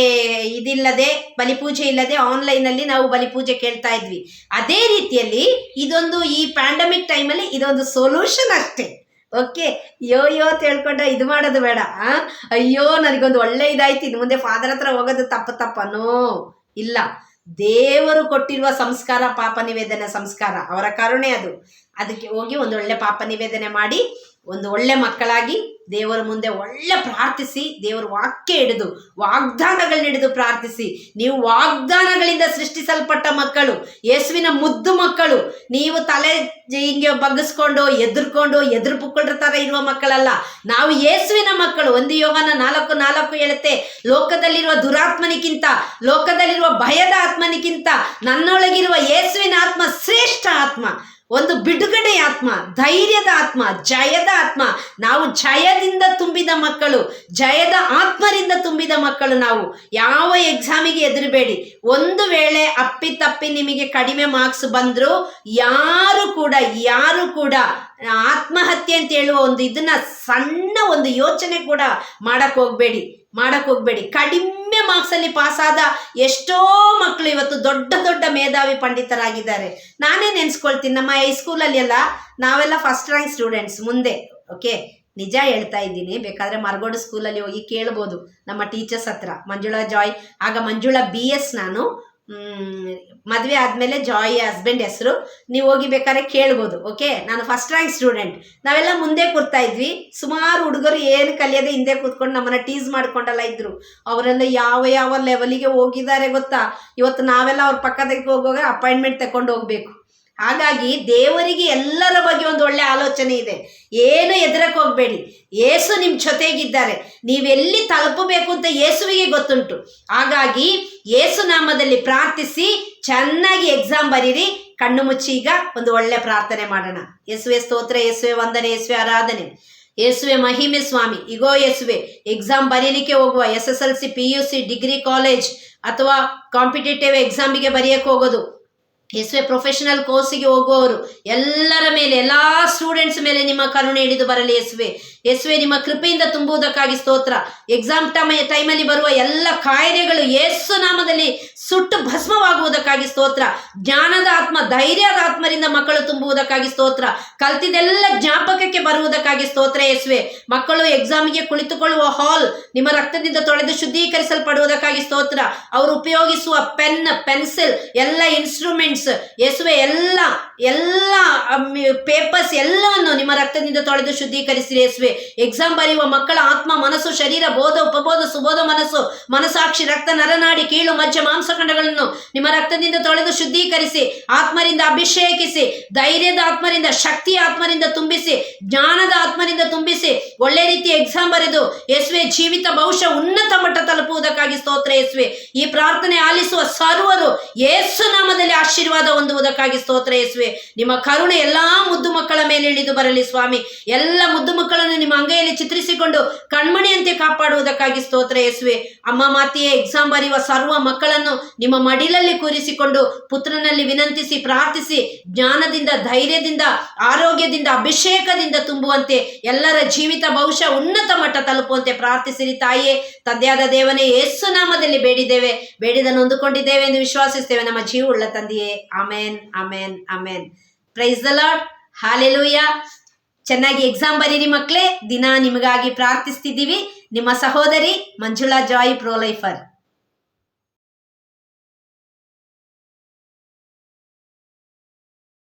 ಇದಿಲ್ಲದೆ, ಬಲಿಪೂಜೆ ಇಲ್ಲದೆ ಆನ್ಲೈನ್ ಅಲ್ಲಿ ನಾವು ಬಲಿಪೂಜೆ ಕೇಳ್ತಾ ಇದ್ವಿ. ಅದೇ ರೀತಿಯಲ್ಲಿ ಇದೊಂದು, ಈ ಪ್ಯಾಂಡಮಿಕ್ ಟೈಮಲ್ಲಿ ಇದೊಂದು ಸೊಲ್ಯೂಷನ್ ಅಷ್ಟೇ. ಓಕೆ, ಯೋ ಅಂತ ಹೇಳ್ಕೊಂಡ್ರೆ ಇದು ಮಾಡೋದು ಬೇಡ. ಅಯ್ಯೋ ನನಗೊಂದು ಒಳ್ಳೆ ಇದಾಯ್ತು, ಇನ್ನು ಮುಂದೆ ಫಾದರ್ ಹತ್ರ ಹೋಗೋದು ತಪ್ಪನೋ ಇಲ್ಲ. ದೇವರು ಕೊಟ್ಟಿರುವ ಸಂಸ್ಕಾರ ಪಾಪ ನಿವೇದನೆ ಸಂಸ್ಕಾರ, ಅವರ ಕರುಣೆ ಅದು. ಅದಕ್ಕೆ ಹೋಗಿ ಒಂದು ಒಳ್ಳೆ ಪಾಪ ನಿವೇದನೆ ಮಾಡಿ ಒಂದು ಒಳ್ಳೆ ಮಕ್ಕಳಾಗಿ ದೇವರ ಮುಂದೆ ಒಳ್ಳೆ ಪ್ರಾರ್ಥಿಸಿ, ದೇವರ ವಾಕ್ಯ ಹಿಡಿದು ವಾಗ್ದಾನಗಳನ್ನ ಹಿಡಿದು ಪ್ರಾರ್ಥಿಸಿ. ನೀವು ವಾಗ್ದಾನಗಳಿಂದ ಸೃಷ್ಟಿಸಲ್ಪಟ್ಟ ಮಕ್ಕಳು, ಯೇಸುವಿನ ಮುದ್ದು ಮಕ್ಕಳು. ನೀವು ತಲೆ ಹಿಂಗೆ ಬಗ್ಗಿಸ್ಕೊಂಡು ಎದುರು ಪುಕ್ಕಳ್ರ ಥರ ಇರುವ ಮಕ್ಕಳಲ್ಲ. ನಾವು ಯೇಸುವಿನ ಮಕ್ಕಳು. 1 ಯೋಹಾನ 4:4 ಹೇಳುತ್ತೆ, ಲೋಕದಲ್ಲಿರುವ ದುರಾತ್ಮನಿಗಿಂತ, ಲೋಕದಲ್ಲಿರುವ ಭಯದ ಆತ್ಮನಿಗಿಂತ ನನ್ನೊಳಗಿರುವ ಯೇಸುವಿನ ಆತ್ಮ ಶ್ರೇಷ್ಠ ಆತ್ಮ, ಒಂದು ಬಿಡುಗಡೆ ಆತ್ಮ, ಧೈರ್ಯದ ಆತ್ಮ, ಜಯದ ಆತ್ಮ. ನಾವು ಜಯದಿಂದ ತುಂಬಿದ ಮಕ್ಕಳು, ಜಯದ ಆತ್ಮರಿಂದ ತುಂಬಿದ ಮಕ್ಕಳು. ನಾವು ಯಾವ ಎಕ್ಸಾಮಿಗೆ ಹೆದರಬೇಡಿ. ಒಂದು ವೇಳೆ ಅಪ್ಪಿತಪ್ಪಿ ನಿಮಗೆ ಕಡಿಮೆ ಮಾರ್ಕ್ಸ್ ಬಂದರೂ ಯಾರು ಕೂಡ ಆತ್ಮಹತ್ಯೆ ಅಂತ ಹೇಳುವ ಒಂದು ಇದನ್ನ ಸಣ್ಣ ಒಂದು ಯೋಚನೆ ಕೂಡ ಮಾಡಕ್ ಹೋಗ್ಬೇಡಿ. ಕಡಿಮೆ ಮಾರ್ಕ್ಸ್ ಅಲ್ಲಿ ಪಾಸಾದ ಎಷ್ಟೋ ಮಕ್ಕಳು ಇವತ್ತು ದೊಡ್ಡ ಮೇಧಾವಿ ಪಂಡಿತರಾಗಿದ್ದಾರೆ. ನಾನೇ ನೆನ್ಸ್ಕೊಳ್ತೀನಿ, ನಮ್ಮ ಹೈಸ್ಕೂಲಲ್ಲಿ ಎಲ್ಲ ನಾವೆಲ್ಲ ಫಸ್ಟ್ ರ್ಯಾಂಕ್ ಸ್ಟೂಡೆಂಟ್ಸ್ ಮುಂದೆ. ಓಕೆ, ನಿಜ ಹೇಳ್ತಾ ಇದ್ದೀನಿ. ಬೇಕಾದ್ರೆ ಮರಗೋಡು ಸ್ಕೂಲಲ್ಲಿ ಹೋಗಿ ಕೇಳ್ಬೋದು ನಮ್ಮ ಟೀಚರ್ಸ್ ಹತ್ರ. ಮಂಜುಳಾ ಜಾಯ್, ಆಗ ಮಂಜುಳಾ BS, ನಾನು ಮದುವೆ ಆದಮೇಲೆ ಜಾಯ್ ಹಸ್ಬೆಂಡ್ ಹೆಸರು. ನೀವು ಹೋಗಿ ಬೇಕಾದ್ರೆ ಕೇಳ್ಬೋದು. ಓಕೆ, ನಾನು ಫಸ್ಟ್ ರ್ಯಾಂಕ್ ಸ್ಟೂಡೆಂಟ್. ನಾವೆಲ್ಲ ಮುಂದೆ ಕೂರ್ತಾ ಇದ್ವಿ. ಸುಮಾರು ಹುಡುಗರು ಏನು ಕಲಿಯೋದೆ ಹಿಂದೆ ಕೂತ್ಕೊಂಡು ನಮ್ಮನ್ನ ಟೀಸ್ ಮಾಡ್ಕೊಂಡೆಲ್ಲ ಇದ್ರು. ಅವರೆಲ್ಲ ಯಾವ ಲೆವೆಲಿಗೆ ಹೋಗಿದ್ದಾರೆ ಗೊತ್ತಾ. ಇವತ್ತು ನಾವೆಲ್ಲ ಅವ್ರ ಪಕ್ಕದಕ್ಕೆ ಹೋಗುವಾಗ ಅಪಾಯಿಂಟ್ಮೆಂಟ್ ತಗೊಂಡು ಹೋಗ್ಬೇಕು. ಹಾಗಾಗಿ ದೇವರಿಗೆ ಎಲ್ಲರ ಬಗ್ಗೆ ಒಂದು ಒಳ್ಳೆ ಆಲೋಚನೆ ಇದೆ. ಏನು ಹೆದರಕ್ಕೆ ಹೋಗ್ಬೇಡಿ. ಯೇಸು ನಿಮ್ಮ ಜೊತೆಗಿದ್ದಾರೆ. ನೀವೆಲ್ಲಿ ತಲುಪಬೇಕು ಅಂತ ಯೇಸುವಿಗೆ ಗೊತ್ತುಂಟು. ಹಾಗಾಗಿ ಯೇಸು ನಾಮದಲ್ಲಿ ಪ್ರಾರ್ಥಿಸಿ ಚೆನ್ನಾಗಿ ಎಕ್ಸಾಮ್ ಬರೀರಿ. ಕಣ್ಣು ಮುಚ್ಚಿ ಈಗ ಒಂದು ಒಳ್ಳೆ ಪ್ರಾರ್ಥನೆ ಮಾಡೋಣ. ಯೇಸುವೆ ಸ್ತೋತ್ರ, ಯೇಸುವೆ ವಂದನೆ, ಯೇಸುವೆ ಆರಾಧನೆ, ಯೇಸುವೆ ಮಹಿಮೆ ಸ್ವಾಮಿ. ಇಗೋ ಯೇಸುವೆ, ಎಕ್ಸಾಮ್ ಬರೀಲಿಕ್ಕೆ ಹೋಗುವ SSLC, PUC, ಡಿಗ್ರಿ ಕಾಲೇಜ್ ಅಥವಾ ಕಾಂಪಿಟೇಟಿವ್ ಎಕ್ಸಾಮಿಗೆ ಬರೆಯಕ್ಕೆ ಹೋಗೋದು, ಯೇಸುವೆ ಪ್ರೊಫೆಷನಲ್ ಕೋರ್ಸಿಗೆ ಹೋಗುವವರು ಎಲ್ಲರ ಮೇಲೆ, ಎಲ್ಲ ಸ್ಟೂಡೆಂಟ್ಸ್ ಮೇಲೆ ನಿಮ್ಮ ಕರುಣೆ ಹಿಡಿದು ಬರಲಿ ಯೇಸುವೆ. ನಿಮ್ಮ ಕೃಪೆಯಿಂದ ತುಂಬುವುದಕ್ಕಾಗಿ ಸ್ತೋತ್ರ. ಎಕ್ಸಾಮ್ ಟೈಮಲ್ಲಿ ಬರುವ ಎಲ್ಲ ಕಾಯಿಲೆಗಳು ಯೇಸು ನಾಮದಲ್ಲಿ ಸುಟ್ಟು ಭಸ್ಮವಾಗುವುದಕ್ಕಾಗಿ ಸ್ತೋತ್ರ. ಜ್ಞಾನದ ಆತ್ಮ, ಧೈರ್ಯದ ಆತ್ಮರಿಂದ ಮಕ್ಕಳು ತುಂಬುವುದಕ್ಕಾಗಿ ಸ್ತೋತ್ರ. ಕಲ್ತಿದೆಲ್ಲ ಜ್ಞಾಪಕಕ್ಕೆ ಬರುವುದಕ್ಕಾಗಿ ಸ್ತೋತ್ರ ಯೇಸುವೆ. ಮಕ್ಕಳು ಎಕ್ಸಾಮಿಗೆ ಕುಳಿತುಕೊಳ್ಳುವ ಹಾಲ್ ನಿಮ್ಮ ರಕ್ತದಿಂದ ತೊಳೆದು ಶುದ್ಧೀಕರಿಸಲ್ಪಡುವುದಕ್ಕಾಗಿ ಸ್ತೋತ್ರ. ಅವರು ಉಪಯೋಗಿಸುವ ಪೆನ್, ಪೆನ್ಸಿಲ್, ಎಲ್ಲ ಇನ್ಸ್ಟ್ರೂಮೆಂಟ್ಸ್ ಯೇಸುವೆ, ಎಲ್ಲ ಪೇಪರ್ಸ್ ಎಲ್ಲವನ್ನು ನಿಮ್ಮ ರಕ್ತದಿಂದ ತೊಳೆದು ಶುದ್ಧೀಕರಿಸಿರಿ ಯೇಸುವೆ. ಎಕ್ಸಾಮ್ ಬರೆಯುವ ಮಕ್ಕಳ ಆತ್ಮ, ಮನಸ್ಸು, ಶರೀರ, ಬೋಧ, ಉಪಬೋಧ, ಸುಬೋಧ ಮನಸ್ಸು, ಮನಸಾಕ್ಷಿ, ರಕ್ತ, ನರನಾಡಿ, ಕೀಳು, ಮಜ್ಜೆ, ಮಾಂಸಖಂಡಗಳನ್ನು ನಿಮ್ಮ ರಕ್ತದಿಂದ ತೊಳೆದು ಶುದ್ಧೀಕರಿಸಿ, ಆತ್ಮರಿಂದ ಅಭಿಷೇಕಿಸಿ, ಧೈರ್ಯದ ಆತ್ಮರಿಂದ, ಶಕ್ತಿಯ ಆತ್ಮರಿಂದ ತುಂಬಿಸಿ, ಜ್ಞಾನದ ಆತ್ಮರಿಂದ ತುಂಬಿಸಿ, ಒಳ್ಳೆ ರೀತಿಯ ಎಕ್ಸಾಮ್ ಬರೆದು ಯೇಸುವೆ ಜೀವಿತ ಭವಿಷ್ಯ ಉನ್ನತ ಮಟ್ಟ ತಲುಪುವುದಕ್ಕಾಗಿ ಸ್ತೋತ್ರ ಯೇಸುವೆ. ಈ ಪ್ರಾರ್ಥನೆ ಆಲಿಸುವ ಸರ್ವರು ಯೇಸು ನಾಮದಲ್ಲಿ ಆಶೀರ್ವಾದ ಹೊಂದುವುದಕ್ಕಾಗಿ ಸ್ತೋತ್ರ ಯೇಸುವೆ. ನಿಮ್ಮ ಕರುಣೆ ಎಲ್ಲಾ ಮುದ್ದು ಮಕ್ಕಳ ಮೇಲೆ ಇಳಿದು ಬರಲಿ ಸ್ವಾಮಿ. ಎಲ್ಲ ಮುದ್ದು ಮಕ್ಕಳನ್ನು ನಿಮ್ಮ ಅಂಗೈಯಲ್ಲಿ ಚಿತ್ರಿಸಿಕೊಂಡು ಕಣ್ಮಣಿಯಂತೆ ಕಾಪಾಡುವುದಕ್ಕಾಗಿ ಸ್ತೋತ್ರ ಯೇಸುವೆ. ಅಮ್ಮ ಮಾತೆಯೇ, ಎಕ್ಸಾಮ್ ಬರೆಯುವ ಸರ್ವ ಮಕ್ಕಳನ್ನು ನಿಮ್ಮ ಮಡಿಲಲ್ಲಿ ಕೂರಿಸಿಕೊಂಡು ಪುತ್ರನಲ್ಲಿ ವಿನಂತಿಸಿ ಪ್ರಾರ್ಥಿಸಿ, ಜ್ಞಾನದಿಂದ, ಧೈರ್ಯದಿಂದ, ಆರೋಗ್ಯದಿಂದ, ಅಭಿಷೇಕದಿಂದ ತುಂಬುವಂತೆ, ಎಲ್ಲರ ಜೀವಿತ ಭವಿಷ್ಯ ಉನ್ನತ ಮಟ್ಟ ತಲುಪುವಂತೆ ಪ್ರಾರ್ಥಿಸಿರಿ ತಾಯಿಯೇ. ತಂದೆಯಾದ ದೇವನೇ, ಯೇಸು ನಾಮದಲ್ಲಿ ಬೇಡಿದ್ದೇವೆ, ಬೇಡಿದನ್ನು ಹೊಂದಿಕೊಂಡಿದ್ದೇವೆ ಎಂದು ವಿಶ್ವಾಸಿಸ್ತೇವೆ ನಮ್ಮ ಜೀವವುಳ್ಳ ತಂದೆಯೇ. Amen, amen, amen. Praise the lord. Hallelujah. ಚೆನ್ನಾಗಿ ಎಕ್ಸಾಮ್ ಬರೀರಿ ಮಕ್ಕಳೇ. ದಿನ ನಿಮಗಾಗಿ ಪ್ರಾರ್ಥಿಸ್ತಿದ್ದೀವಿ. ನಿಮ್ಮ ಸಹೋದರಿ ಮಂಜುಳಾ ಜಾಯ್, ಪ್ರೋ ಲೈಫರ್.